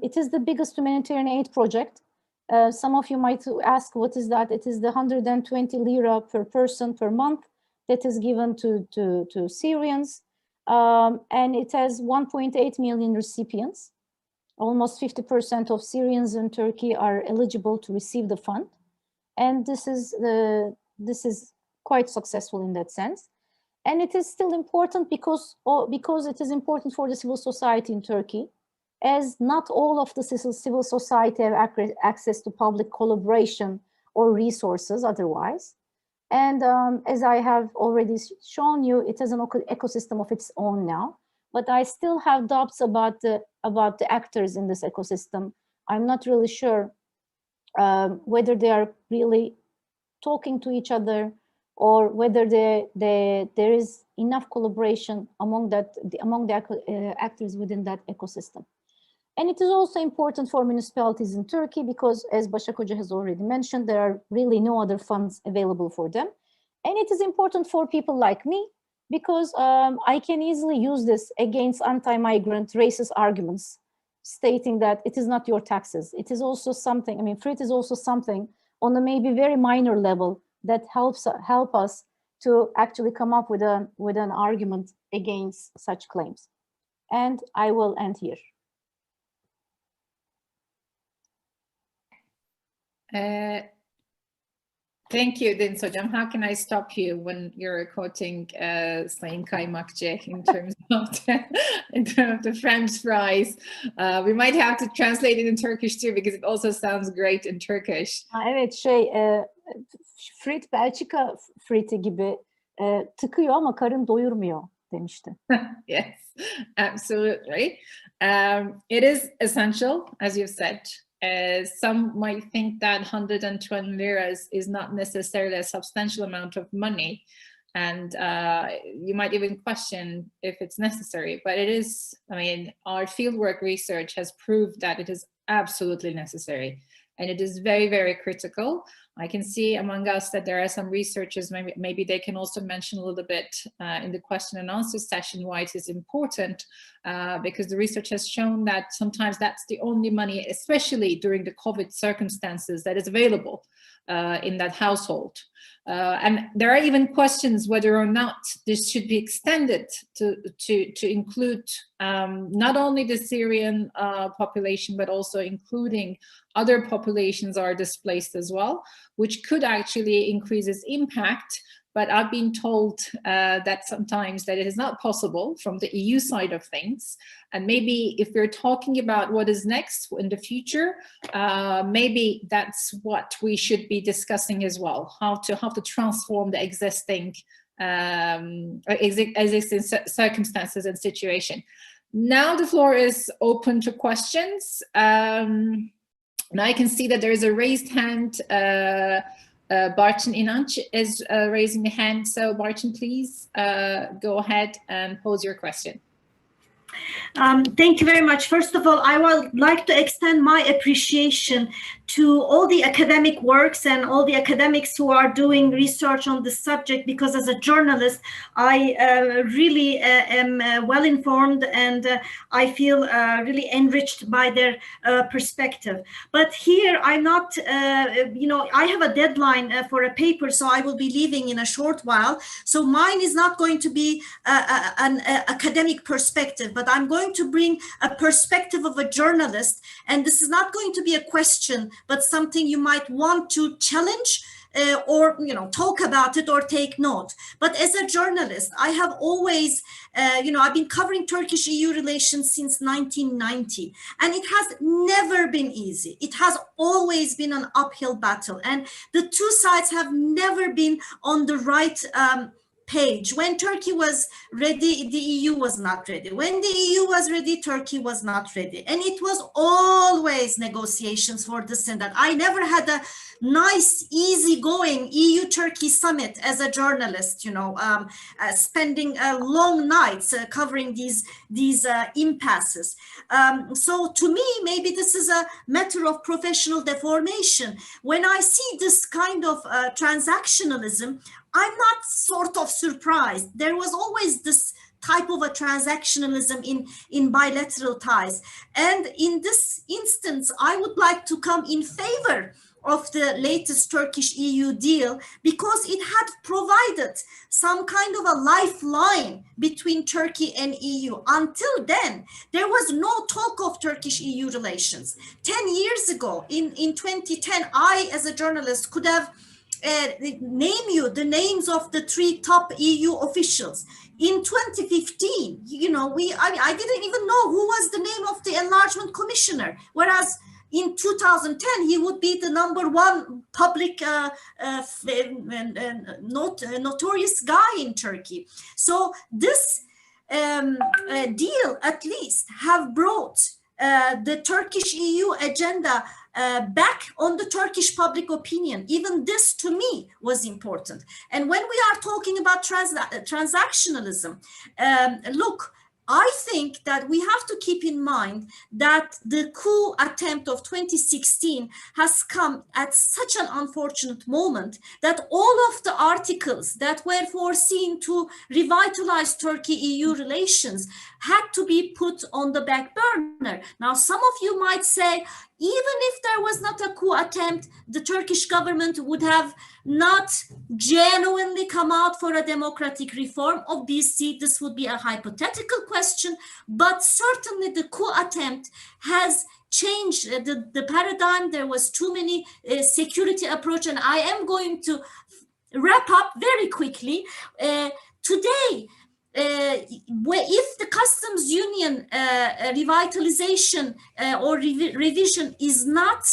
it is the biggest humanitarian aid project. Some of you might ask, what is that? It is the 120 lira per person per month that is given to Syrians. And it has 1.8 million recipients. Almost 50% of Syrians in Turkey are eligible to receive the fund. And this is quite successful in that sense. And it is still important because it is important for the civil society in Turkey, as not all of the civil society have access to public collaboration or resources otherwise. And as I have already shown you, it has an ecosystem of its own now. But I still have doubts about the actors in this ecosystem. I'm not really sure whether they are really talking to each other, or whether there is enough collaboration among the actors within that ecosystem. And it is also important for municipalities in Turkey because, as Başak Hoca has already mentioned, there are really no other funds available for them. And it is important for people like me because I can easily use this against anti-migrant racist arguments, stating that it is not your taxes. It is also something, I mean, FRIT is also something on a maybe very minor level that help us to actually come up with an argument against such claims. And I will end here. Thank you, Deniz Hocam. How can I stop you when you're quoting Sayın Kaymakçı in terms of the French fries? We might have to translate it in Turkish too, because it also sounds great in Turkish. Evet, FRIT, Belçika FRIT'i gibi tıkıyor ama karın doyurmuyor demişti. Yes, absolutely. It is essential, as you've said. Some might think that 120 liras is not necessarily a substantial amount of money, and you might even question if it's necessary, but it is. I mean, our fieldwork research has proved that it is absolutely necessary, and it is very, very critical. I can see among us that there are some researchers, maybe they can also mention a little bit in the question and answer session why it is important, because the research has shown that sometimes that's the only money, especially during the COVID circumstances, that is available in that household. And there are even questions whether or not this should be extended to include not only the Syrian population, but also including other populations are displaced as well, which could actually increase its impact. But I've been told that sometimes that it is not possible from the EU side of things. And maybe if we're talking about what is next in the future, maybe that's what we should be discussing as well, how to transform the existing circumstances and situation. Now the floor is open to questions. Now I can see that there is a raised hand. Barçın İnanç is raising the hand. So Barçın, please go ahead and pose your question. Thank you very much. First of all, I would like to extend my appreciation to all the academic works and all the academics who are doing research on this subject, because as a journalist, I really am well informed, and I feel really enriched by their perspective. But here I'm not, I have a deadline for a paper, so I will be leaving in a short while. So mine is not going to be an academic perspective, but I'm going to bring a perspective of a journalist, and this is not going to be a question, but something you might want to challenge or talk about it or take note. But as a journalist, I have always, I've been covering Turkish-EU relations since 1990, and it has never been easy. It has always been an uphill battle, and the two sides have never been on the right page. When Turkey was ready, the EU was not ready. When the EU was ready, Turkey was not ready. And it was always negotiations for this and that. I never had a nice, easygoing EU-Turkey summit as a journalist, spending long nights covering these impasses. So to me, maybe this is a matter of professional deformation. When I see this kind of transactionalism, I'm not sort of surprised. There was always this type of a transactionalism in bilateral ties. And in this instance, I would like to come in favor of the latest Turkish-EU deal, because it had provided some kind of a lifeline between Turkey and EU. Until then, there was no talk of Turkish-EU relations. 10 years ago, in 2010, I, as a journalist, could have name you the names of the 3 top EU officials. In 2015, I didn't even know who was the name of the enlargement commissioner, whereas in 2010 he would be the #1 public notorious guy in Turkey. So this deal at least have brought the Turkish-EU agenda back on the Turkish public opinion. Even this to me was important. And when we are talking about transactionalism, look, I think that we have to keep in mind that the coup attempt of 2016 has come at such an unfortunate moment that all of the articles that were foreseen to revitalize Turkey-EU relations had to be put on the back burner. Now, some of you might say, even if there was not a coup attempt, the Turkish government would have not genuinely come out for a democratic reform. Obviously, this would be a hypothetical question, but certainly the coup attempt has changed the paradigm. There was too many security approach, and I am going to wrap up very quickly. Today, if the customs union revitalization or revision is not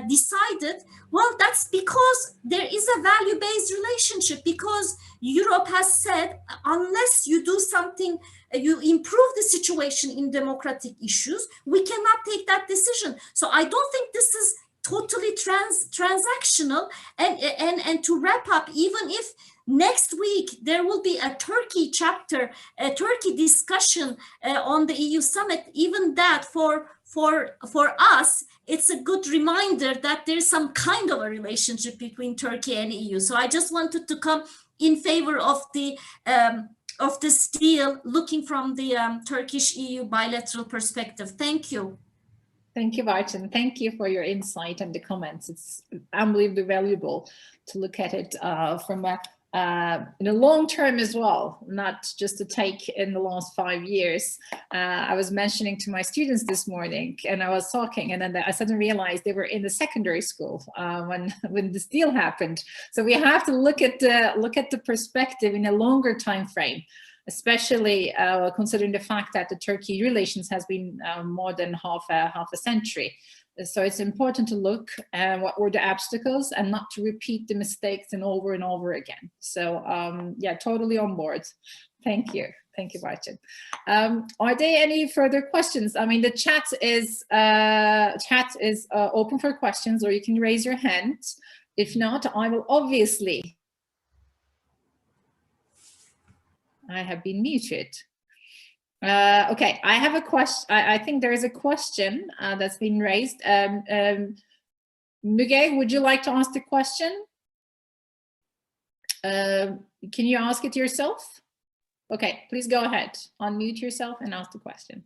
decided, well, that's because there is a value-based relationship, because Europe has said, unless you do something, you improve the situation in democratic issues, we cannot take that decision. So I don't think this is totally transactional. And to wrap up, even if next week there will be a Turkey chapter, a Turkey discussion on the EU summit, even that for us, it's a good reminder that there's some kind of a relationship between Turkey and EU. So I just wanted to come in favor of this deal, looking from the Turkish-EU bilateral perspective. Thank you. Thank you, Yavçan. Thank you for your insight and the comments. It's unbelievably valuable to look at it from in a long term as well, not just to take in the last 5 years. I was mentioning to my students this morning, and I was talking, and then I suddenly realized they were in the secondary school when this deal happened. So we have to look at the perspective in a longer time frame, especially considering the fact that the Turkey relations has been more than half a century. So it's important to look at what were the obstacles and not to repeat the mistakes and over again. So yeah, totally on board. Thank you. Thank you, Yavçan. Are there any further questions? I mean, the chat is open for questions, or you can raise your hand. If not, I will obviously. I have been muted. Okay, I have a question. I think there is a question that's been raised. Müge, would you like to ask the question? Can you ask it yourself? Okay, please go ahead. Unmute yourself and ask the question.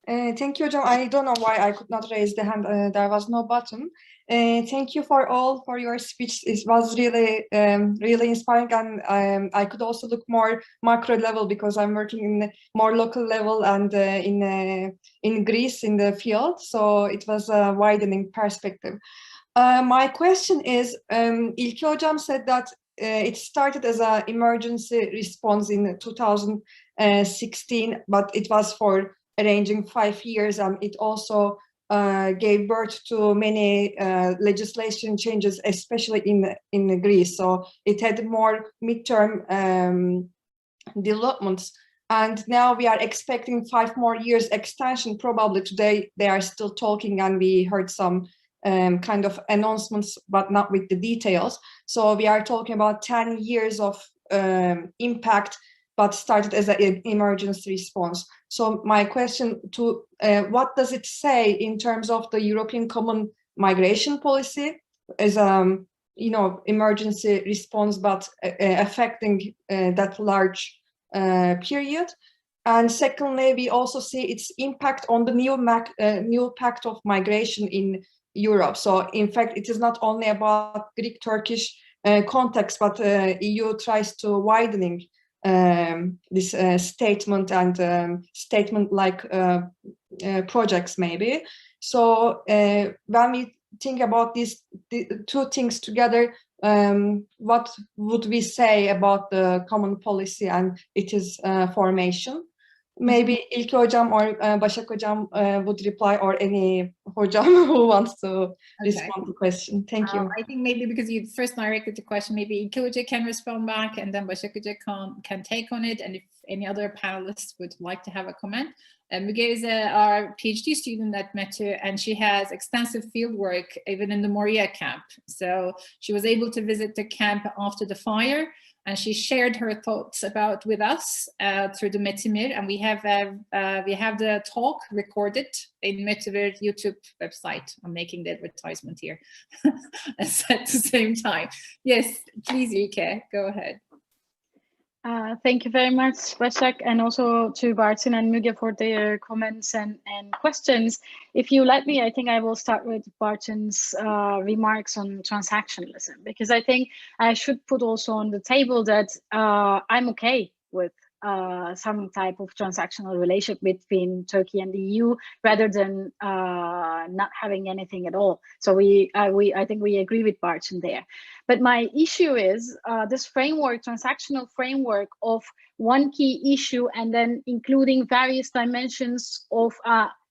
Thank you, Hocam. I don't know why I could not raise the hand. There was no button. Thank you for your speech. It was really inspiring, and I could also look more macro level because I'm working in more local level and in Greece in the field. So it was a widening perspective. My question is, İlke Hocam said that it started as an emergency response in 2016, but it was for arranging 5 years, and it also gave birth to many legislation changes, especially in Greece. So it had more midterm developments, and now we are expecting 5 more years extension. Probably today they are still talking, and we heard some kind of announcements, but not with the details. So we are talking about 10 years of impact, but started as an emergency response. So my question to what does it say in terms of the European Common Migration Policy as emergency response, but affecting that large period? And secondly, we also see its impact on the new pact of migration in Europe. So in fact, it is not only about Greek-Turkish context, but EU tries to widening this statement and statement-like projects maybe. So when we think about these two things together, what would we say about the common policy and its formation? Maybe İlke Hocam or Başak Hocam would reply, or any Hocam who wants to respond to the question. Thank you. I think maybe because you first directed the question, maybe İlke Hoca can respond back, and then Başak Hoca can take on it. And if any other panelists would like to have a comment. Müge is our PhD student at METU, and she has extensive field work even in the Moria camp. So she was able to visit the camp after the fire. and she shared her thoughts with us through the METUMIR, and we have the talk recorded in METUMIR YouTube website. I'm making the advertisement here at the same time. Yes, please, Ilke, go ahead. Thank you very much, Başak, and also to Barton and Müge for their comments and questions. If you let me, I think I will start with Barton's remarks on transactionalism, because I think I should put also on the table that I'm okay with some type of transactional relationship between Turkey and the EU, rather than not having anything at all. So I think we agree with Barton there. But my issue is this framework, transactional framework of one key issue, and then including various dimensions of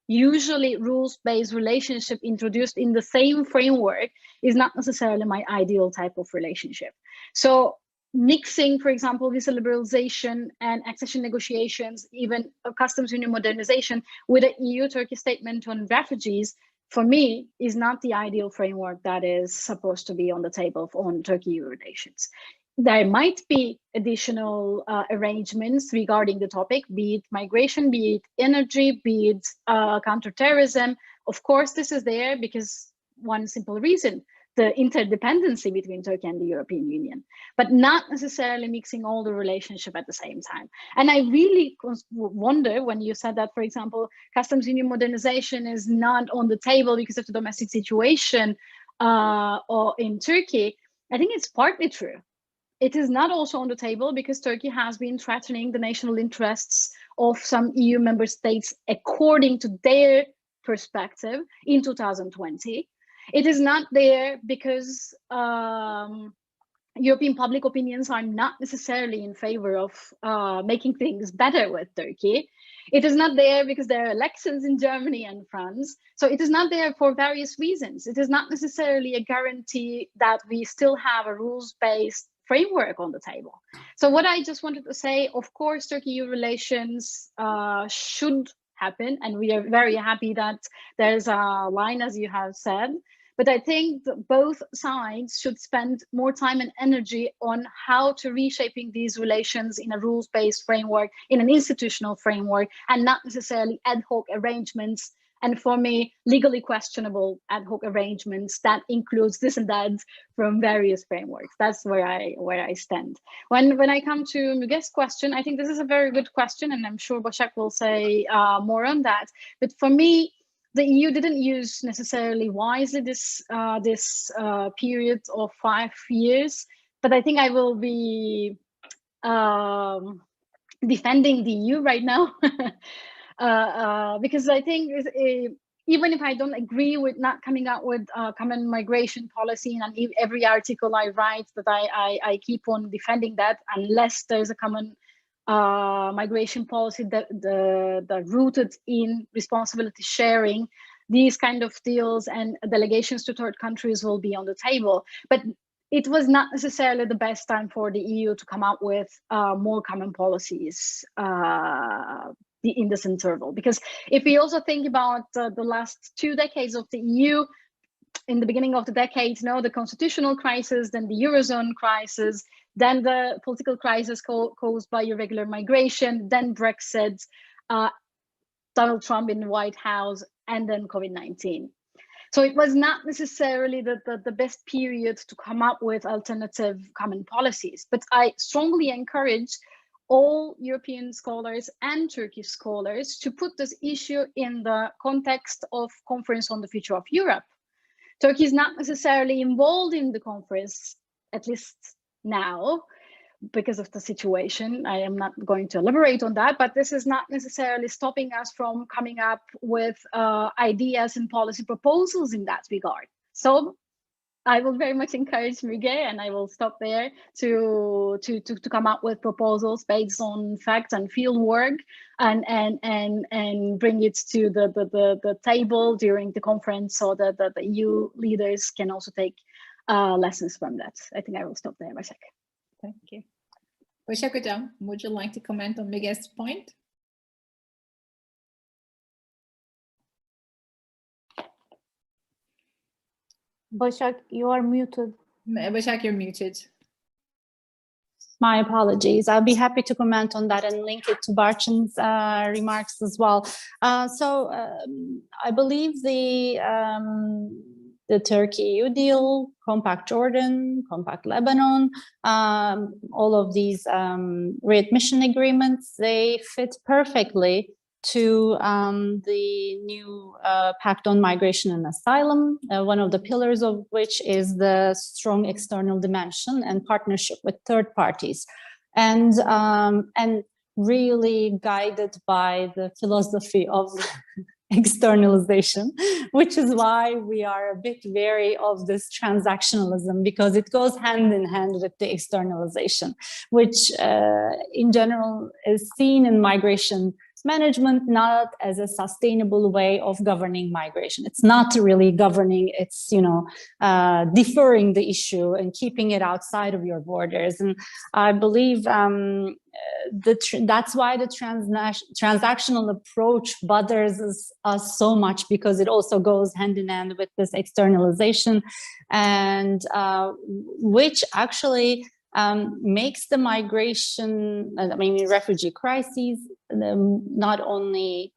usually rules-based relationship introduced in the same framework, is not necessarily my ideal type of relationship. So mixing, for example, visa liberalization and accession negotiations, even customs union modernization, with an EU-Turkey statement on refugees, for me, is not the ideal framework that is supposed to be on the table on Turkey-EU relations. There might be additional arrangements regarding the topic, be it migration, be it energy, be it counterterrorism. Of course, this is there because one simple reason: the interdependency between Turkey and the European Union, but not necessarily mixing all the relationship at the same time. And I really wonder when you said that, for example, customs union modernization is not on the table because of the domestic situation or in Turkey. I think it's partly true. It is not also on the table because Turkey has been threatening the national interests of some EU member states according to their perspective in 2020. It is not there because European public opinions are not necessarily in favor of making things better with Turkey. It is not there because there are elections in Germany and France. So it is not there for various reasons. It is not necessarily a guarantee that we still have a rules-based framework on the table. So what I just wanted to say, of course, Turkey-EU relations should happen, and we are very happy that there's a line, as you have said. But I think that both sides should spend more time and energy on how to reshaping these relations in a rules-based framework, in an institutional framework, and not necessarily ad hoc arrangements. And for me, legally questionable ad hoc arrangements that includes this and that from various frameworks. That's where I stand. When I come to Müge's question, I think this is a very good question, and I'm sure Başak will say more on that. But for me, the EU didn't use necessarily wisely this period of 5 years, but I think I will be defending the EU right now because I think even if I don't agree with not coming out with a common migration policy, and every article I write that I keep on defending that, unless there's a common migration policy that rooted in responsibility sharing, these kind of deals and delegations to third countries will be on the table. But it was not necessarily the best time for the EU to come out with more common policies in this interval. Because if we also think about the last 2 decades of the EU, in the beginning of the decade, the constitutional crisis, then the Eurozone crisis, then the political crisis caused by irregular migration, then Brexit, Donald Trump in the White House, and then COVID-19. So it was not necessarily the best period to come up with alternative common policies. But I strongly encourage all European scholars and Turkish scholars to put this issue in the context of Conference on the Future of Europe. Turkey is not necessarily involved in the conference, at least now, because of the situation. I am not going to elaborate on that, but this is not necessarily stopping us from coming up with ideas and policy proposals in that regard. So I will very much encourage Müge, and I will stop there, to come up with proposals based on facts and field work, and bring it to the table during the conference, so that the EU leaders can also take lessons from that. I think I will stop there, Başak. Thank you. Başak Hocam, would you like to comment on Müge's point? Başak, you are muted. Başak, you're muted. My apologies. I'll be happy to comment on that and link it to Barçın's remarks as well. I believe the Turkey-EU deal, Compact Jordan, Compact Lebanon, all of these readmission agreements, they fit perfectly to the new Pact on Migration and Asylum, one of the pillars of which is the strong external dimension and partnership with third parties, and really guided by the philosophy of externalization, which is why we are a bit wary of this transactionalism, because it goes hand in hand with the externalization, which in general is seen in migration management not as a sustainable way of governing migration. It's not really governing, it's, you know, deferring the issue and keeping it outside of your borders. And I believe that's why the transactional approach bothers us so much, because it also goes hand in hand with this externalization, and which actually makes the migration, refugee crises, not only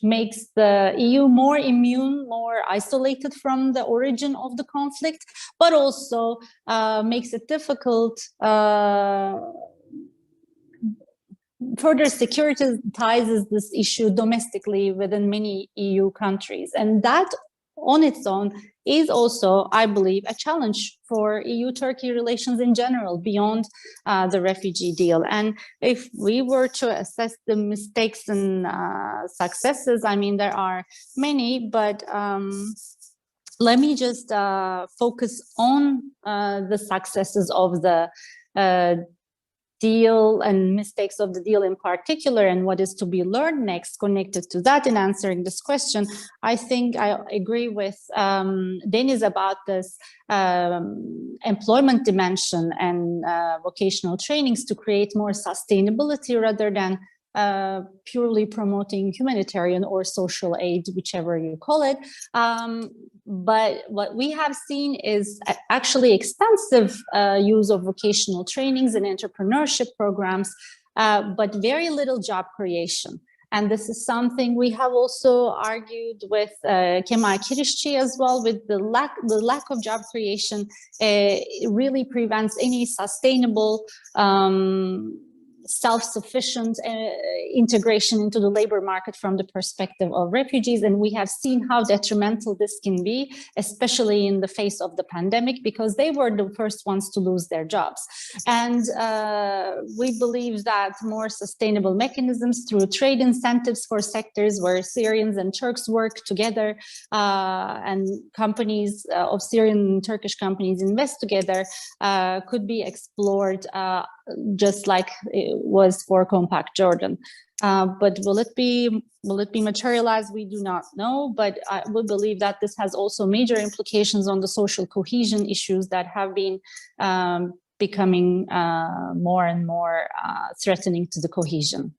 makes the EU more immune, more isolated from the origin of the conflict, but also makes it difficult, further securitizes this issue domestically within many EU countries. And that on its own is also, I believe, a challenge for EU-Turkey relations in general, beyond the refugee deal. And if we were to assess the mistakes and successes, I mean, there are many, but let me just focus on the successes of the deal and mistakes of the deal in particular, and what is to be learned next connected to that in answering this question. I think I agree with Deniz about this employment dimension and vocational trainings to create more sustainability rather than purely promoting humanitarian or social aid, whichever you call it. But what we have seen is actually extensive use of vocational trainings and entrepreneurship programs, but very little job creation. And this is something we have also argued with Kemal Kirişçi as well, with the lack of job creation. It really prevents any sustainable self-sufficient integration into the labor market from the perspective of refugees. And we have seen how detrimental this can be, especially in the face of the pandemic, because they were the first ones to lose their jobs. And we believe that more sustainable mechanisms through trade incentives for sectors where Syrians and Turks work together, and companies of Syrian and Turkish companies invest together, could be explored, just like it was for Compact Jordan. But will it be materialized? We do not know, but I would believe that this has also major implications on the social cohesion issues that have been becoming more and more threatening to the cohesion.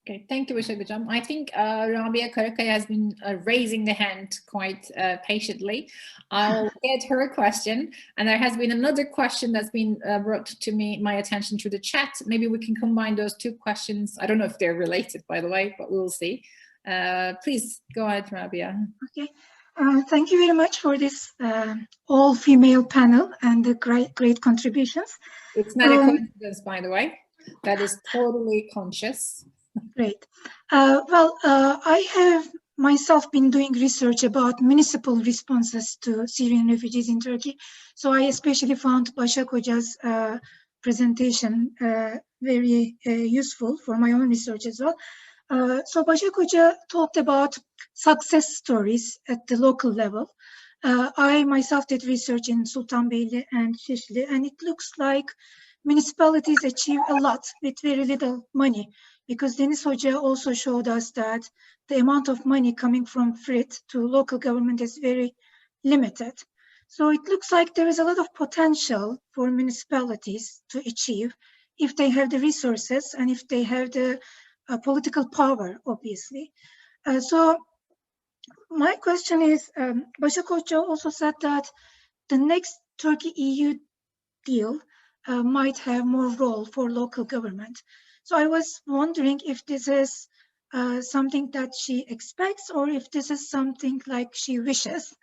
Okay, thank you, Başak Hocam. I think Rabia Karakaya has been raising the hand quite patiently. I'll get her question, and there has been another question that's been brought to my attention through the chat. Maybe we can combine those two questions. I don't know if they're related, by the way, but we'll see. Please go ahead, Rabia. Okay, thank you very much for this all-female panel and the great contributions. It's not a coincidence, by the way. That is totally conscious. Great. I have myself been doing research about municipal responses to Syrian refugees in Turkey. So I especially found Başak Hoca's presentation very useful for my own research as well. So Başak Hoca talked about success stories at the local level. I myself did research in Sultanbeyli and Şişli, and it looks like municipalities achieve a lot with very little money, because Deniz Hoca also showed us that the amount of money coming from FRIT to local government is very limited. So it looks like there is a lot of potential for municipalities to achieve if they have the resources and if they have the political power, obviously. So my question is, Başak Hoca also said that the next Turkey-EU deal might have more role for local government. So I was wondering if this is something that she expects, or if this is something like she wishes.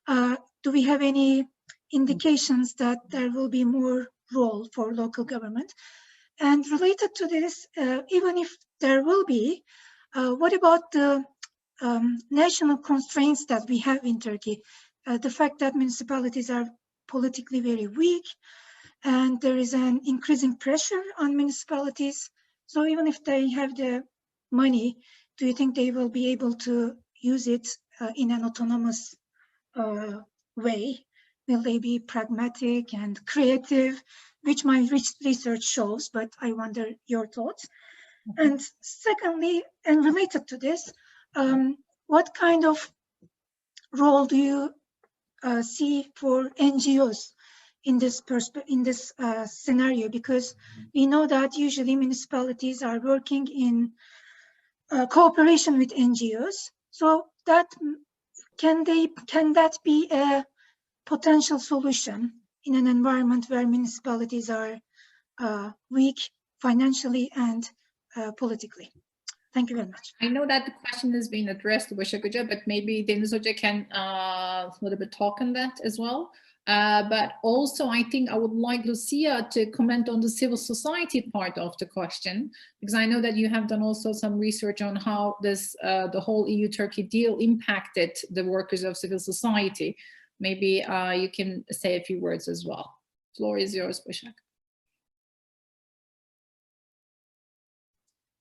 Do we have any indications that there will be more role for local government? And related to this, even if there will be, what about the national constraints that we have in Turkey? The fact that municipalities are politically very weak, and there is an increasing pressure on municipalities. So even if they have the money, do you think they will be able to use it in an autonomous way? Will they be pragmatic and creative, which my research shows, but I wonder your thoughts. And secondly, and related to this, what kind of role do you see for NGOs in this scenario? Because we know that usually municipalities are working in cooperation with NGOs. So that can that be a potential solution in an environment where municipalities are weak financially and politically? Thank you very much. I know that the question has been addressed to Başak Hoca, but maybe Deniz Hoca can a little bit talk on that as well. But also, I think I would like Lucia to comment on the civil society part of the question, because I know that you have done also some research on how this the whole EU-Turkey deal impacted the workers of civil society. Maybe you can say a few words as well. Floor is yours, Başak.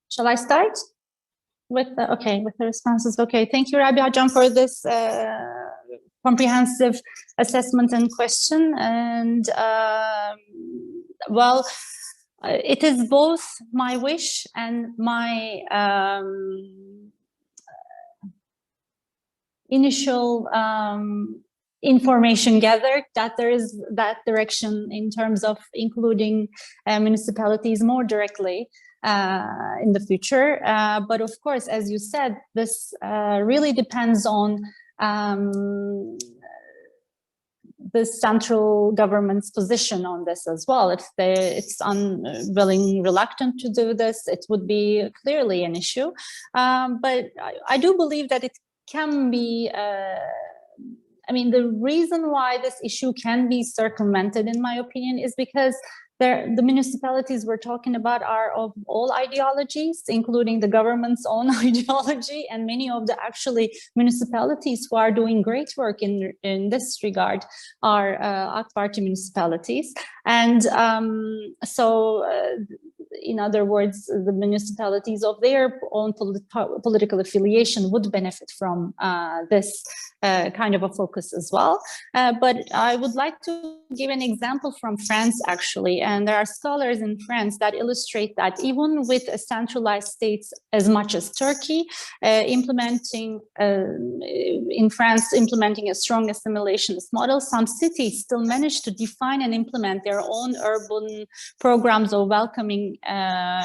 Shall I start with the responses? Okay, thank you, Rabia Can, for this comprehensive assessment and question. And well, it is both my wish and my initial information gathered that there is that direction in terms of including municipalities more directly in the future. But of course, as you said, this really depends on the central government's position on this as well. If it's unwilling, reluctant to do this, it would be clearly an issue. But I do believe that it can be, I mean, the reason why this issue can be circumvented, in my opinion, is because the municipalities we're talking about are of all ideologies, including the government's own ideology, and many of the actually municipalities who are doing great work in this regard are AK Party municipalities. And so in other words, the municipalities of their own political affiliation would benefit from this kind of a focus as well. But I would like to give an example from France, actually. And there are scholars in France that illustrate that even with a centralized states as much as Turkey, implementing a strong assimilationist model, some cities still manage to define and implement their own urban programs of welcoming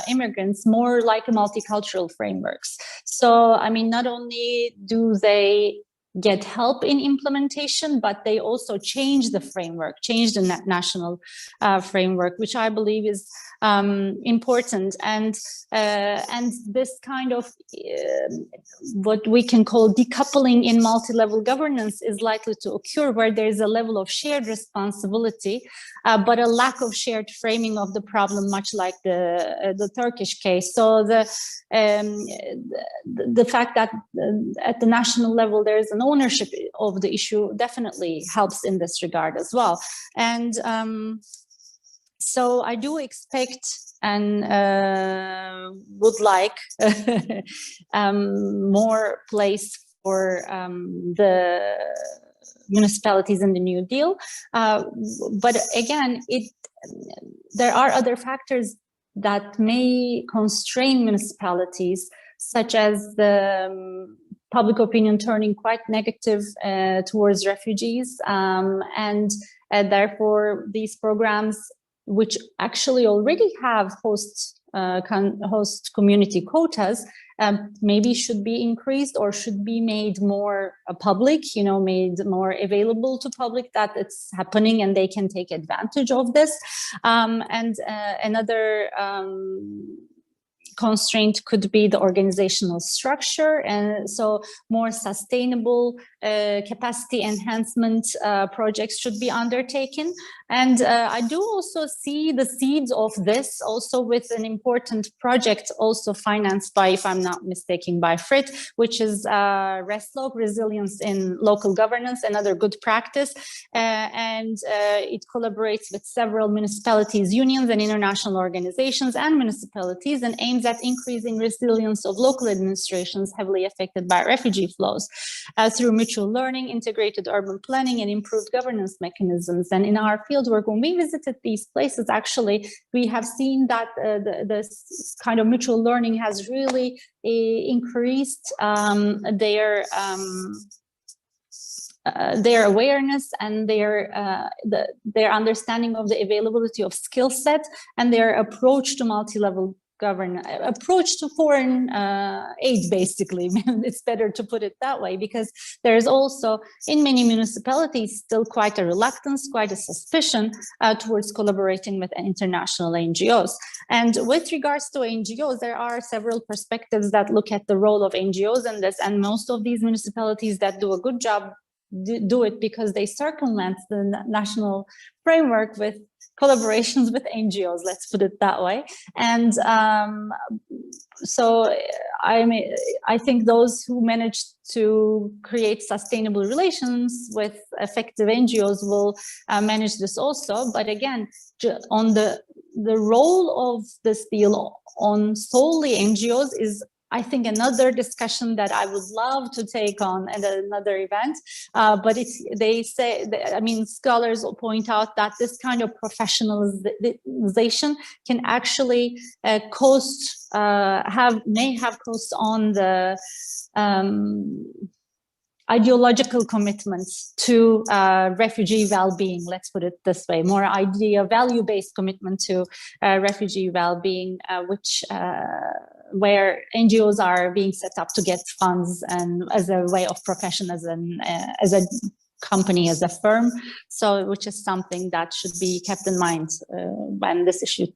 immigrants more like multicultural frameworks. So, I mean, not only do they get help in implementation, but they also change the framework, change the national framework, which I believe is important. And this kind of what we can call decoupling in multi-level governance is likely to occur where there is a level of shared responsibility, but a lack of shared framing of the problem, much like the Turkish case. So the fact that at the national level there is an ownership of the issue definitely helps in this regard as well. And so I do expect and would like more place for the municipalities in the New Deal. But again, there are other factors that may constrain municipalities, such as the public opinion turning quite negative towards refugees, and therefore these programs, which actually already have host community quotas, maybe should be increased or should be made more public, made more available to public, that it's happening and they can take advantage of this. And another constraint could be the organizational structure, and so more sustainable capacity enhancement projects should be undertaken. And I do also see the seeds of this also with an important project also financed by, if I'm not mistaken, by FRIT, which is RESLOC, Resilience in Local Governance, another good practice. And it collaborates with several municipalities, unions, and international organizations and municipalities, and aims at increasing resilience of local administrations heavily affected by refugee flows through mutual learning, integrated urban planning, and improved governance mechanisms. And in our fieldwork, when we visited these places, actually, we have seen that this kind of mutual learning has really increased their awareness and their understanding of the availability of skill set and their approach to multi-level approach to foreign aid, basically. It's better to put it that way, because there is also in many municipalities still quite a reluctance, quite a suspicion towards collaborating with international NGOs. And with regards to NGOs, there are several perspectives that look at the role of NGOs in this, and most of these municipalities that do a good job do it because they circumvent the national framework with collaborations with NGOs, let's put it that way. And so I think those who manage to create sustainable relations with effective NGOs will manage this also. But again, on the role of this deal on solely NGOs is, I think, another discussion that I would love to take on at another event. But they say, I mean, scholars will point out that this kind of professionalization can actually may have cost on the ideological commitments to refugee well-being, let's put it this way, more value-based commitment to refugee well-being, where NGOs are being set up to get funds and as a way of profession, as a company, as a firm. So, which is something that should be kept in mind when this issue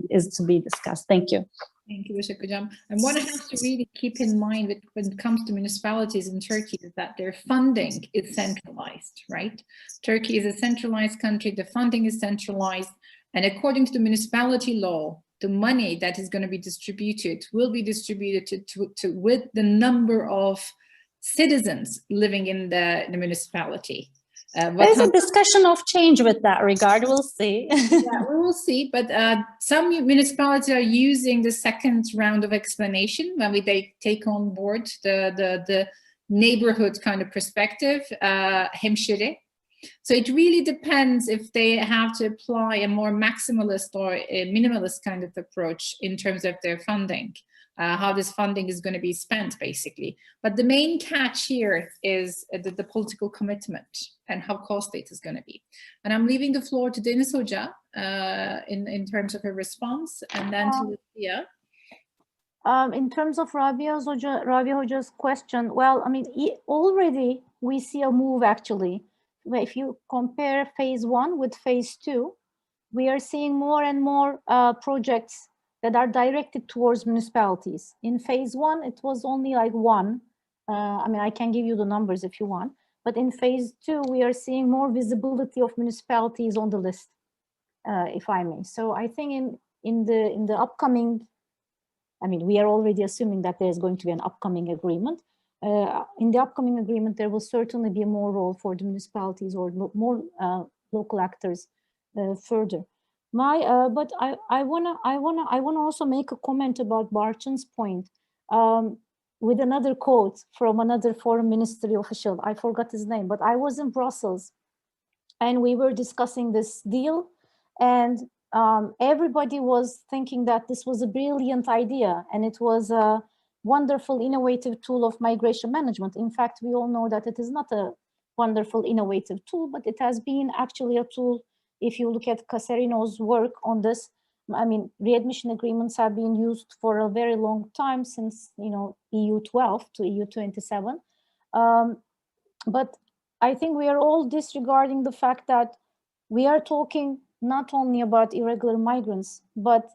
is to be discussed. Thank you. Thank you, Başak Hocam. And what I have to really keep in mind when it comes to municipalities in Turkey is that their funding is centralized, right? Turkey is a centralized country, the funding is centralized, and according to the municipality law, the money that is going to be distributed will be distributed with the number of citizens living in the municipality. There's a discussion of change with that regard. We'll see. Yeah, we will see. But some municipalities are using the second round of explanation when they take on board the neighborhood kind of perspective, hemşire. So it really depends if they have to apply a more maximalist or a minimalist kind of approach in terms of their funding, how this funding is going to be spent, basically. But the main catch here is the political commitment and how costly it is going to be. And I'm leaving the floor to Deniz Hoca in terms of her response, and then to Lucia. In terms of Rabia Hoca's question, well, I mean, already we see a move, actually. If you compare phase 1 with phase 2, we are seeing more and more projects that are directed towards municipalities. In phase 1, it was only like 1. I mean, I can give you the numbers if you want. But in phase 2, we are seeing more visibility of municipalities on the list, if I may. So I think in the upcoming, I mean, we are already assuming that there is going to be an upcoming agreement. In the upcoming agreement, there will certainly be more role for the municipalities or more local actors further. But I wanna also make a comment about Barçın's point with another quote from another foreign ministry official. I forgot his name, but I was in Brussels and we were discussing this deal, and everybody was thinking that this was a brilliant idea and it was a wonderful, innovative tool of migration management. In fact, we all know that it is not a wonderful, innovative tool, but it has been actually a tool. If you look at Casarino's work on this, I mean, readmission agreements have been used for a very long time, since, you know, EU 12 to EU 27. But I think we are all disregarding the fact that we are talking not only about irregular migrants, but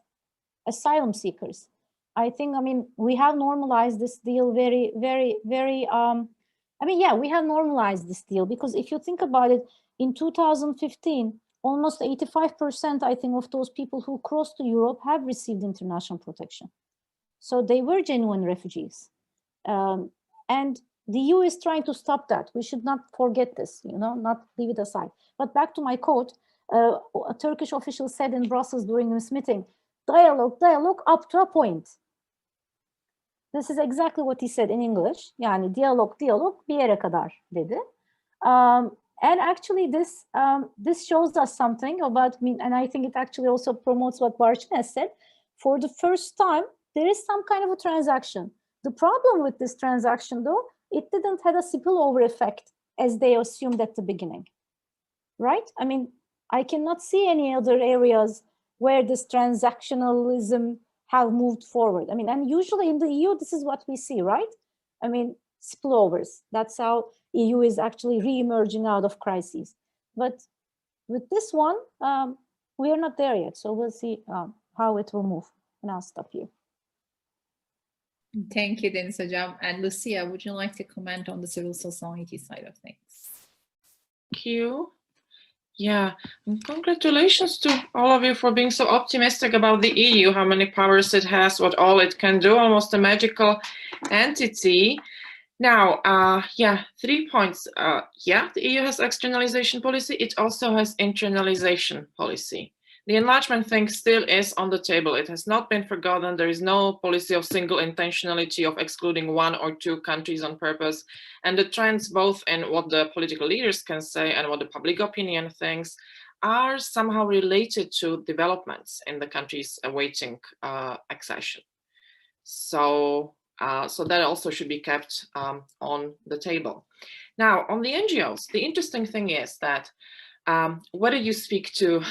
asylum seekers. I think, I mean, we have normalized this deal very, very, very, I mean, yeah, we have normalized this deal, because if you think about it, in 2015, almost 85%, I think, of those people who crossed to Europe have received international protection. So they were genuine refugees. And the EU is trying to stop that. We should not forget this, you know, not leave it aside. But back to my quote, a Turkish official said in Brussels during this meeting, dialogue up to a point. This is exactly what he said in English. Yani diyalog bir yere kadar dedi. And actually this shows us something about, and I think it actually also promotes what Barçın has said. For the first time, there is some kind of a transaction. The problem with this transaction, though, it didn't have a spillover effect as they assumed at the beginning, right? I mean, I cannot see any other areas where this transactionalism have moved forward. I mean, and usually in the EU, this is what we see, right? I mean, spillovers. That's how EU is actually re-emerging out of crises. But with this one, we are not there yet. So we'll see how it will move. And I'll stop here. Thank you, Deniz Hocam. And Lucia, would you like to comment on the civil society side of things? Thank you. Yeah, and congratulations to all of you for being so optimistic about the EU, how many powers it has, what all it can do, almost a magical entity. Now, yeah, 3 points. Yeah, the EU has externalization policy. It also has internalization policy. The enlargement thing still is on the table. It has not been forgotten. There is no policy of single intentionality of excluding 1 or 2 countries on purpose. And the trends, both in what the political leaders can say and what the public opinion thinks, are somehow related to developments in the countries awaiting accession. So that also should be kept on the table. Now, on the NGOs, the interesting thing is that whether you speak to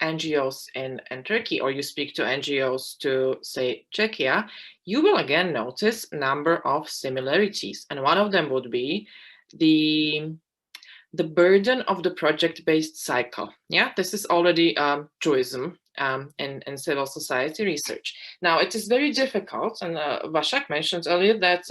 NGOs in Turkey or you speak to NGOs to, say, Czechia, you will again notice a number of similarities. And one of them would be the burden of the project-based cycle. Yeah, this is already truism in civil society research. Now, it is very difficult, and Başak mentioned earlier that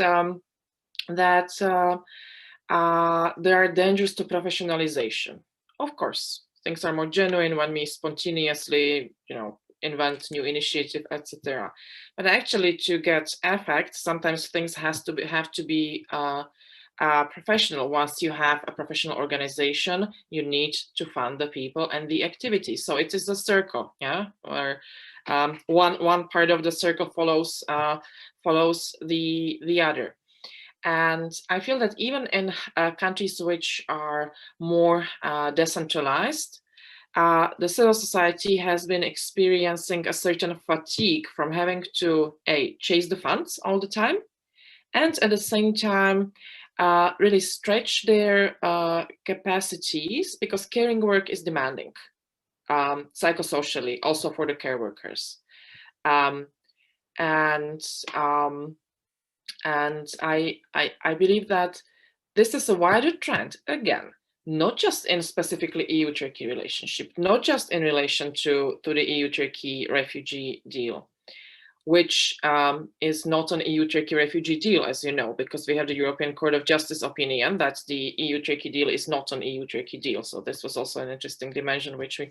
there are dangers to professionalization. Of course, things are more genuine when we spontaneously, you know, invent new initiative, etc. But actually, to get effect, sometimes things have to be professional. Once you have a professional organization, you need to fund the people and the activities. So it is a circle, yeah, where one part of the circle follows the other. And I feel that even in countries which are more decentralized, the civil society has been experiencing a certain fatigue from having to chase the funds all the time, and at the same time really stretch their capacities, because caring work is demanding psychosocially, also for the care workers. And I believe that this is a wider trend, again, not just in specifically EU-Turkey relationship, not just in relation to the EU-Turkey refugee deal, which is not an EU-Turkey refugee deal, as you know, because we have the European Court of Justice opinion that the EU-Turkey deal is not an EU-Turkey deal. So this was also an interesting dimension, which we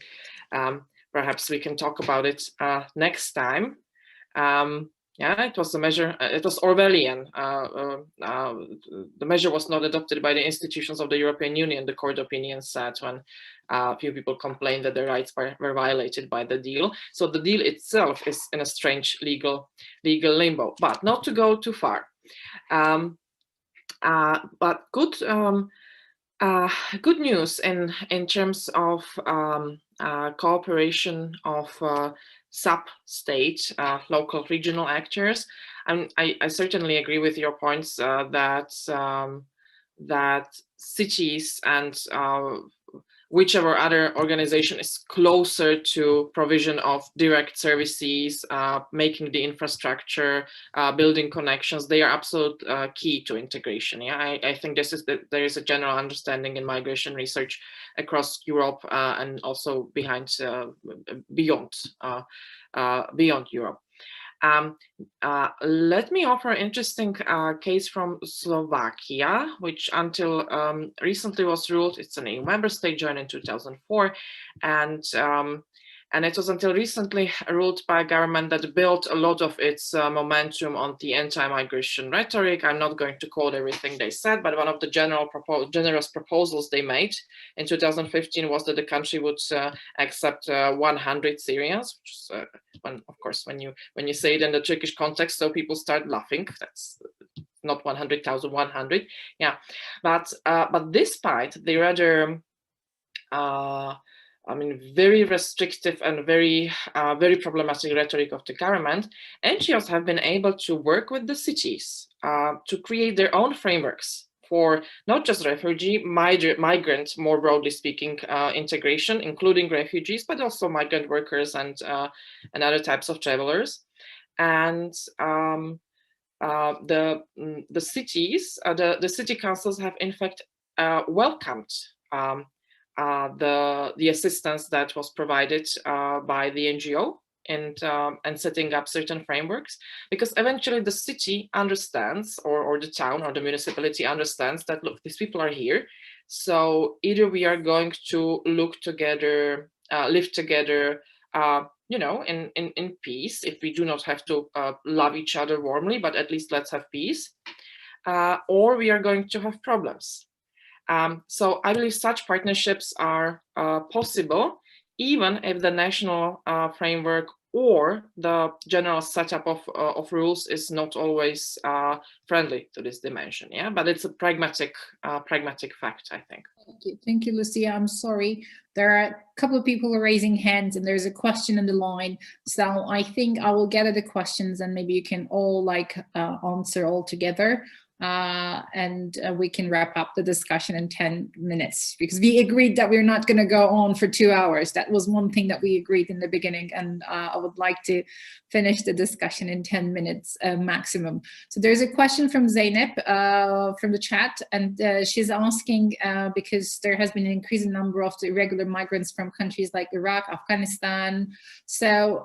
perhaps we can talk about it next time. Yeah, it was a measure, it was Orwellian. The measure was not adopted by the institutions of the European Union, the court opinion said, when a few people complained that their rights were violated by the deal. So the deal itself is in a strange legal limbo, but not to go too far. But good news in terms of cooperation of sub-state, local, regional actors. I certainly agree with your points that cities and whichever other organization is closer to provision of direct services, making the infrastructure, building connections. They are absolute key to integration. Yeah, I think this is there is a general understanding in migration research across Europe and also beyond Europe. Let me offer an interesting case from Slovakia, which until recently was ruled, it's an EU member state, joined in 2004, and it was until recently ruled by a government that built a lot of its momentum on the anti-migration rhetoric. I'm not going to quote everything they said, but one of the generous proposals they made in 2015 was that the country would accept 100 Syrians, which is, of course, when you say it in the Turkish context, so people start laughing. That's not 100,000, 100. Yeah, but despite the rather very restrictive and very problematic rhetoric of the government, NGOs have been able to work with the cities to create their own frameworks for not just refugee, migrant, more broadly speaking, integration, including refugees, but also migrant workers and other types of travelers. And the cities, the city councils have in fact welcomed the assistance that was provided by the NGO and setting up certain frameworks, because eventually the city understands, or the town or the municipality understands that, look, these people are here, so either we are going to look together, live together, in peace, if we do not have to love each other warmly, but at least let's have peace, or we are going to have problems. So I believe such partnerships are possible, even if the national framework or the general setup of rules is not always friendly to this dimension. Yeah, but it's a pragmatic fact, I think. Thank you, Lucia. I'm sorry. There are a couple of people who are raising hands, and there's a question in the line. So I think I will gather the questions, and maybe you can all answer all together. And we can wrap up the discussion in 10 minutes, because we agreed that we're not going to go on for 2 hours. That was one thing that we agreed in the beginning, and I would like to finish the discussion in 10 minutes maximum. So there's a question from Zeynep from the chat, and she's asking because there has been an increasing number of the irregular migrants from countries like Iraq, Afghanistan. So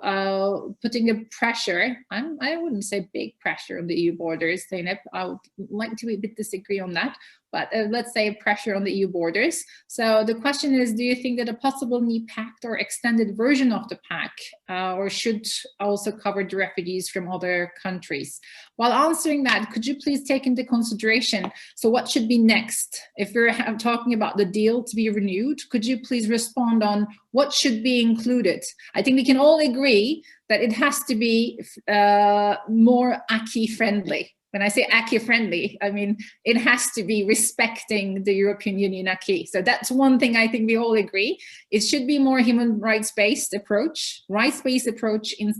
putting a pressure, I wouldn't say big pressure on the EU borders, Zeynep. I would like to a bit disagree on that, but let's say pressure on the EU borders. So the question is, do you think that a possible new pact or extended version of the pact or should also cover the refugees from other countries? While answering that, could you please take into consideration, so what should be next? If we're talking about the deal to be renewed, could you please respond on what should be included? I think we can all agree that it has to be more acquis friendly. When I say acquis friendly, I mean, it has to be respecting the European Union acquis. So that's one thing I think we all agree. It should be more human rights-based approach, rights-based approach in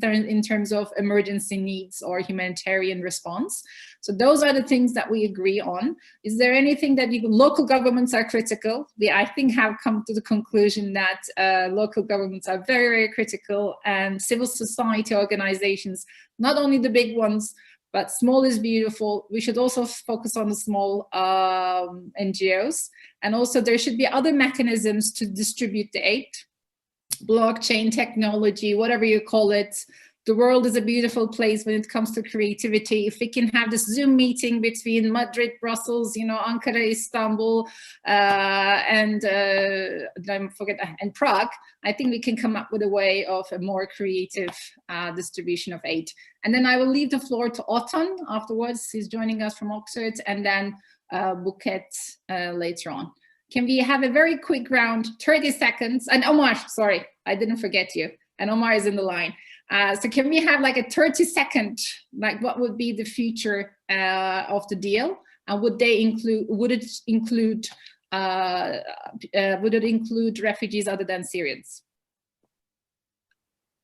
terms of emergency needs or humanitarian response. So those are the things that we agree on. Is there anything that local governments are critical? We, I think, have come to the conclusion that local governments are very, very critical, and civil society organizations, not only the big ones, but small is beautiful. We should also focus on the small NGOs. And also there should be other mechanisms to distribute the aid, blockchain technology, whatever you call it. The world is a beautiful place when it comes to creativity. If we can have this Zoom meeting between Madrid, Brussels, Ankara, Istanbul, and Prague, I think we can come up with a way of a more creative distribution of aid. And then I will leave the floor to Otan afterwards. He's joining us from Oxford, and then Buket later on. Can we have a very quick round, 30 seconds? And Omar, sorry, I didn't forget you. And Omar is in the line. So can we have like a 30-second, like what would be the future of the deal? And would it include refugees other than Syrians?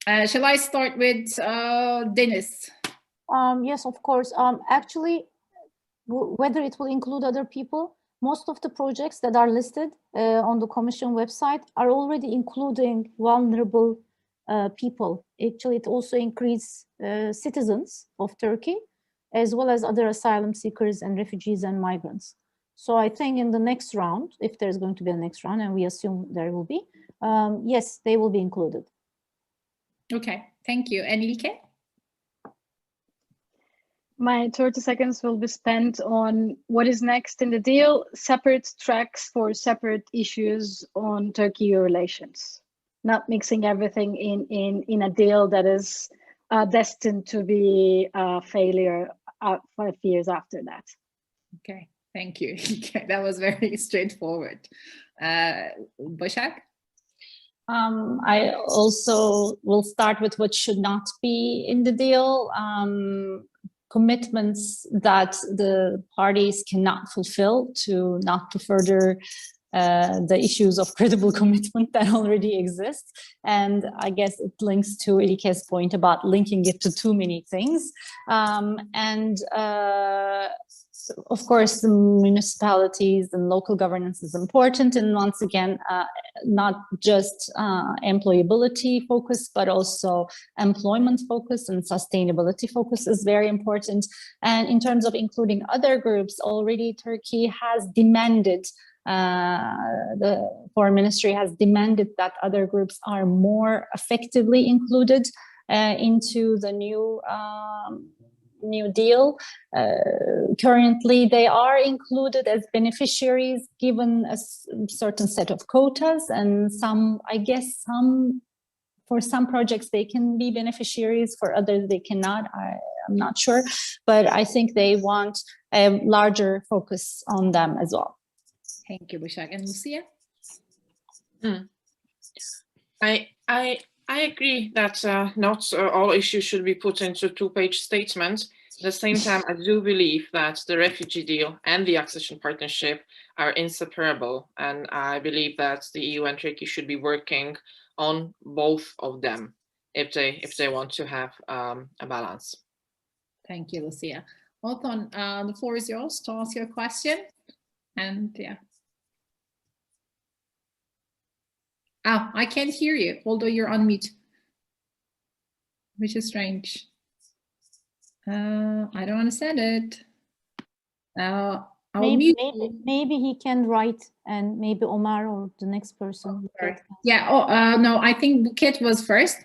Shall I start with Deniz? Yes, of course. Actually, whether it will include other people, most of the projects that are listed on the Commission website are already including vulnerable people. Actually, it also increases citizens of Turkey, as well as other asylum seekers and refugees and migrants. So I think in the next round, if there's going to be a next round, and we assume there will be, yes, they will be included. Okay, thank you. And İlke? My 30 seconds will be spent on what is next in the deal, separate tracks for separate issues on Turkey-EU relations, not mixing everything in a deal that is destined to be a failure 5 years after that. Okay, thank you. That was very straightforward. Başak? I also will start with what should not be in the deal. Commitments that the parties cannot fulfill not to further the issues of credible commitment that already exist. And I guess it links to İlke's point about linking it to too many things. Of course, the municipalities and local governance is important. And once again, not just employability focus, but also employment focus and sustainability focus is very important. And in terms of including other groups, already Turkey has demanded, the Foreign Ministry has demanded that other groups are more effectively included into the new deal. Currently, they are included as beneficiaries given a certain set of quotas, and for some projects they can be beneficiaries, for others they cannot. I'm not sure, but I think they want a larger focus on them as well. Thank you, Başak. And Lucia? I agree that not all issues should be put into two-page statements. At the same time, I do believe that the refugee deal and the accession partnership are inseparable. And I believe that the EU and Turkey should be working on both of them if they want to have a balance. Thank you, Lucia. Othon, the floor is yours to ask your question. And yeah. Oh, I can't hear you, although you're on mute, which is strange. I don't understand it. Maybe he can write, and maybe Omar or the next person. Yeah. No, I think Buket was first.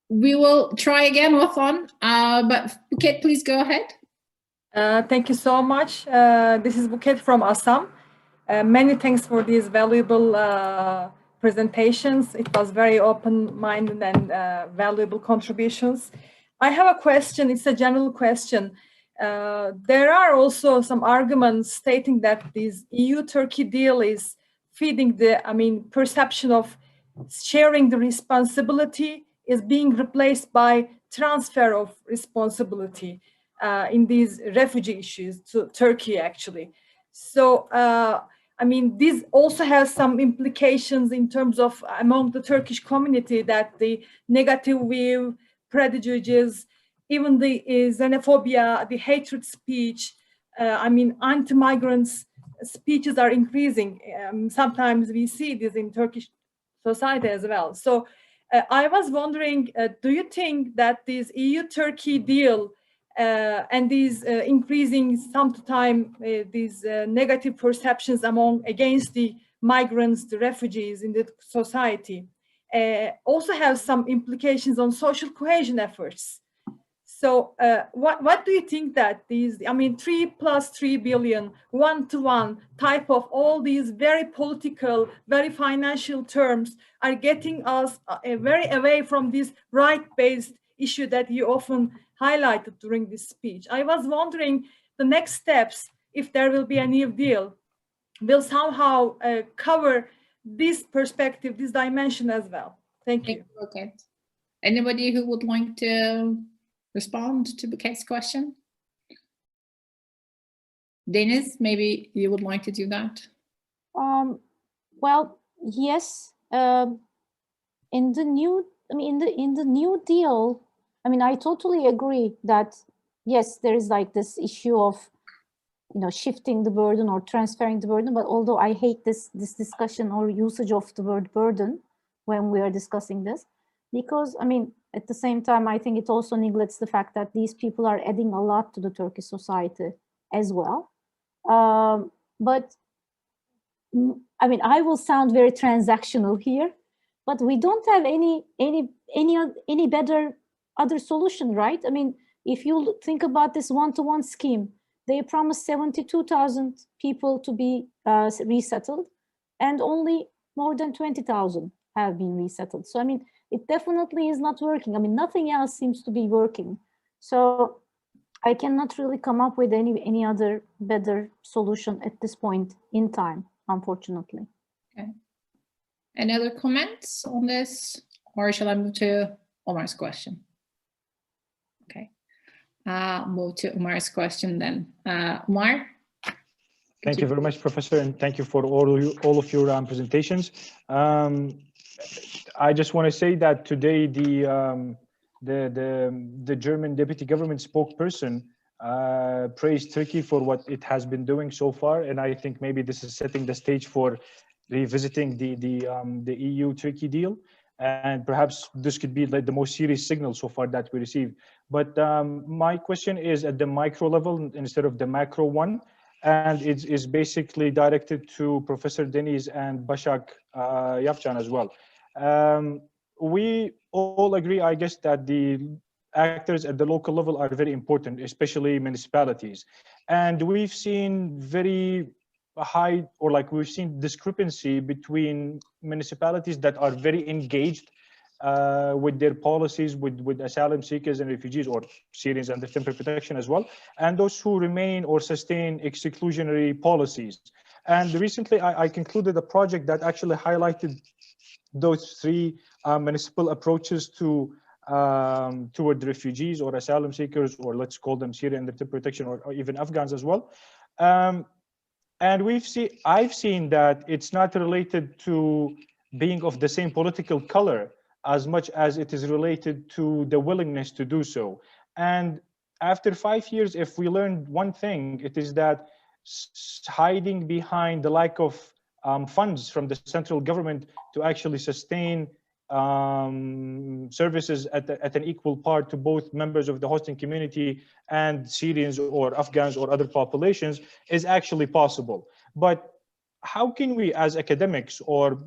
We will try again, Othon. But Buket, please go ahead. Thank you so much. This is Buket from Assam. Many thanks for these valuable presentations. It was very open-minded and valuable contributions. I have a question. It's a general question. There are also some arguments stating that this EU-Turkey deal is feeding perception of sharing the responsibility is being replaced by transfer of responsibility in these refugee issues to Turkey, actually. So, this also has some implications in terms of among the Turkish community, that the negative view, prejudices, even the xenophobia, the hatred speech, anti-migrants speeches are increasing. Sometimes we see this in Turkish society as well. So I was wondering, do you think that this EU-Turkey deal and these increasing sometimes these negative perceptions against the migrants, the refugees in the society, also have some implications on social cohesion efforts? So what do you think that these, 3+3 billion, one-to-one type of all these very political, very financial terms are getting us very away from this right-based issue that you often highlighted during this speech? I was wondering the next steps, if there will be a new deal, will somehow cover this perspective, this dimension as well. Thank you. Okay. Anybody who would like to respond to Buket's question? Deniz, maybe you would like to do that? Well, yes. In the new deal, I totally agree that yes, there is like this issue of shifting the burden or transferring the burden. But although I hate this discussion or usage of the word burden when we are discussing this, because I mean, at the same time, I think it also neglects the fact that these people are adding a lot to the Turkish society as well. But I mean, I will sound very transactional here, but we don't have any better other solution, right? I mean, if you think about this one-to-one scheme, they promised 72,000 people to be resettled, and only more than 20,000 have been resettled. So I mean, it definitely is not working. I mean, nothing else seems to be working. So I cannot really come up with any other better solution at this point in time, unfortunately. Okay. Any other comments on this, or shall I move to Omar's question? Okay, move to Omar's question then. Omar? Thank you very much, Professor, and thank you for all of your presentations. I just want to say that today the German deputy government spokesperson praised Turkey for what it has been doing so far, and I think maybe this is setting the stage for revisiting the EU-Turkey deal, and perhaps this could be like the most serious signal so far that we received. But my question is at the micro level instead of the macro one, and it is basically directed to Professor Deniz and Başak Yavçan as well. We all agree, I guess, that the actors at the local level are very important, especially municipalities. And we've seen very high, or like we've seen discrepancy between municipalities that are very engaged with their policies with asylum seekers and refugees, or Syrians under temporary protection as well, and those who remain or sustain exclusionary policies. And recently I concluded a project that actually highlighted those three municipal approaches to toward refugees or asylum seekers, or let's call them Syrian under temporary protection, or even Afghans as well. And I've seen that it's not related to being of the same political color as much as it is related to the willingness to do so. And after 5 years, if we learned one thing, it is that hiding behind the lack of funds from the central government to actually sustain services at an equal part to both members of the hosting community and Syrians or Afghans or other populations is actually possible. But how can we, as academics or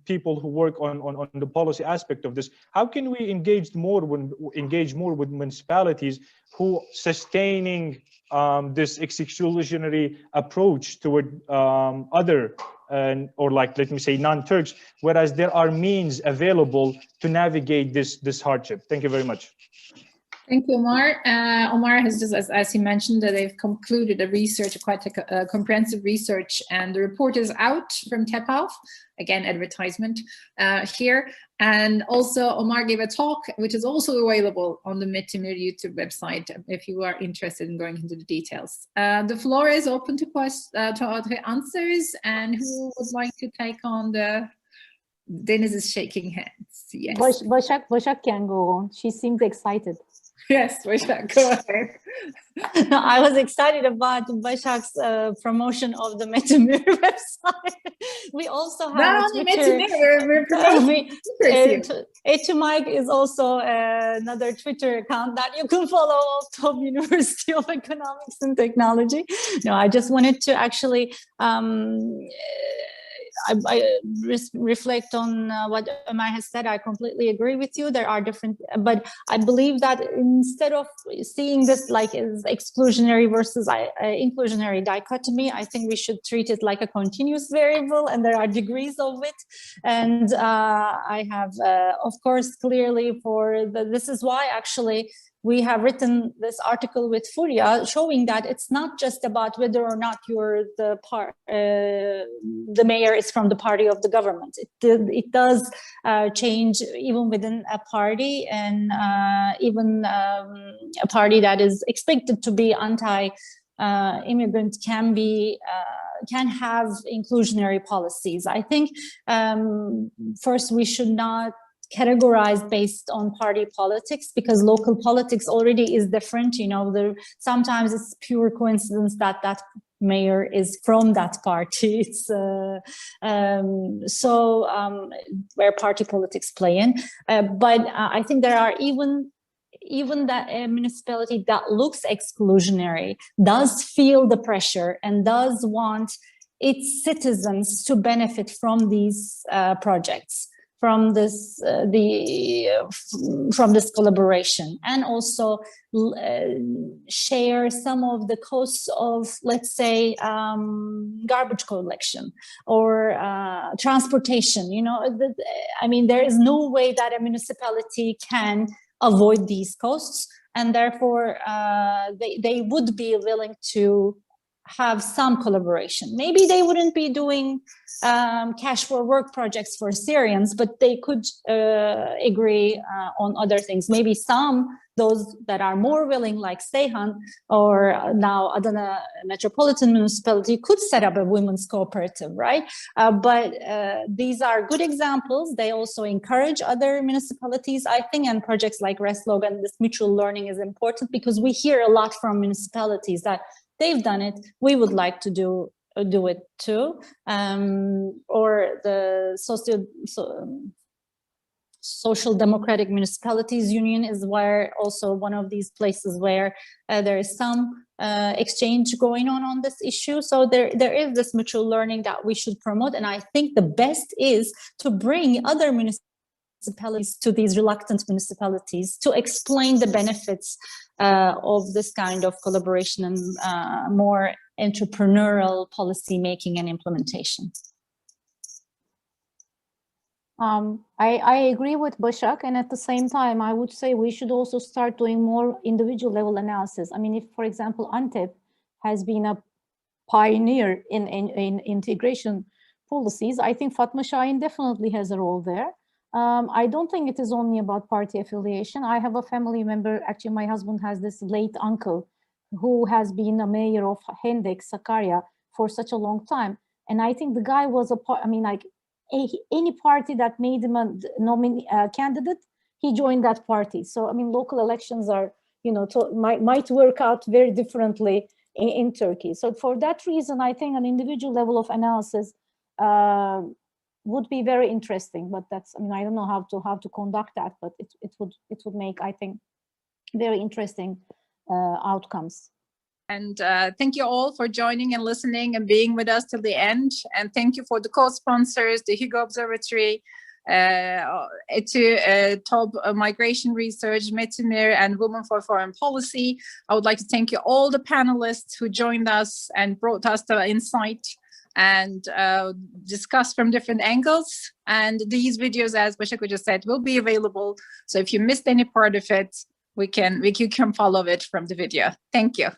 people who work on the policy aspect of this, how can we engage more with municipalities who sustaining this exclusionary approach toward other or like, let me say, non-Turks, whereas there are means available to navigate this hardship? Thank you very much. Thank you, Omar. Omar has just, as he mentioned, that they've concluded a research, quite a comprehensive research, and the report is out from TEPAF, again, advertisement here. And also Omar gave a talk, which is also available on the METUMIR YouTube website, if you are interested in going into the details. The floor is open to answers, and who would like to take on the... Deniz is shaking hands, yes. Başak can go on. She seems excited. Yes, Başak, go ahead. No, I was excited about Başak's promotion of the METUMIR website. We also have not only METUMIR, we're promoting METUMIR is also another Twitter account that you can follow of TOBB University of Economics and Technology. No, I just wanted to actually I reflect on what Ömer has said. I completely agree with you. There are different, but I believe that instead of seeing this like as exclusionary versus inclusionary dichotomy, I think we should treat it like a continuous variable, and there are degrees of it. And I have, of course, clearly this is why actually we have written this article with Furia, showing that it's not just about whether or not you're the mayor is from the party of the government. It does change even within a party, and even a party that is expected to be anti-immigrant can have inclusionary policies. I think first we should not categorized based on party politics, because local politics already is different. You know, sometimes it's pure coincidence that mayor is from that party. It's where party politics play in. But I think there are even that a municipality that looks exclusionary does feel the pressure and does want its citizens to benefit from these projects, from this collaboration, and also share some of the costs of, let's say, garbage collection or transportation. You know, I mean, there is no way that a municipality can avoid these costs, and therefore they would be willing to have some collaboration. Maybe they wouldn't be doing cash for work projects for Syrians, but they could agree on other things. Maybe those that are more willing, like Seyhan or now Adana Metropolitan Municipality, could set up a women's cooperative, right? But these are good examples. They also encourage other municipalities, I think, and projects like Reslog, and this mutual learning is important because we hear a lot from municipalities that they've done it, we would like to do it too. Or the Social Democratic Municipalities Union is where also one of these places where there is some exchange going on this issue. So there is this mutual learning that we should promote. And I think the best is to bring other municipalities to these reluctant municipalities to explain the benefits of this kind of collaboration and more entrepreneurial policy making and implementation. I agree with Başak, and at the same time, I would say we should also start doing more individual level analysis. I mean, if, for example, Antep has been a pioneer in integration policies, I think Fatma Şahin definitely has a role there. I don't think it is only about party affiliation. I have a family member, actually my husband has this late uncle who has been a mayor of Hendek, Sakarya for such a long time. And I think the guy was any party that made him a candidate, he joined that party. So, I mean, local elections are, you know, might work out very differently in Turkey. So for that reason, I think an individual level of analysis would be very interesting, but that's, I mean, I don't know how to conduct that, but it would make, I think, very interesting outcomes. And thank you all for joining and listening and being with us till the end. And thank you for the co-sponsors, the Hugo Observatory, TOBB Migration Research, METUMIR, and Women for Foreign Policy. I would like to thank you all the panelists who joined us and brought us the insight and discuss from different angles. And these videos, as Başak just said, will be available. So if you missed any part of it, you can follow it from the video. Thank you.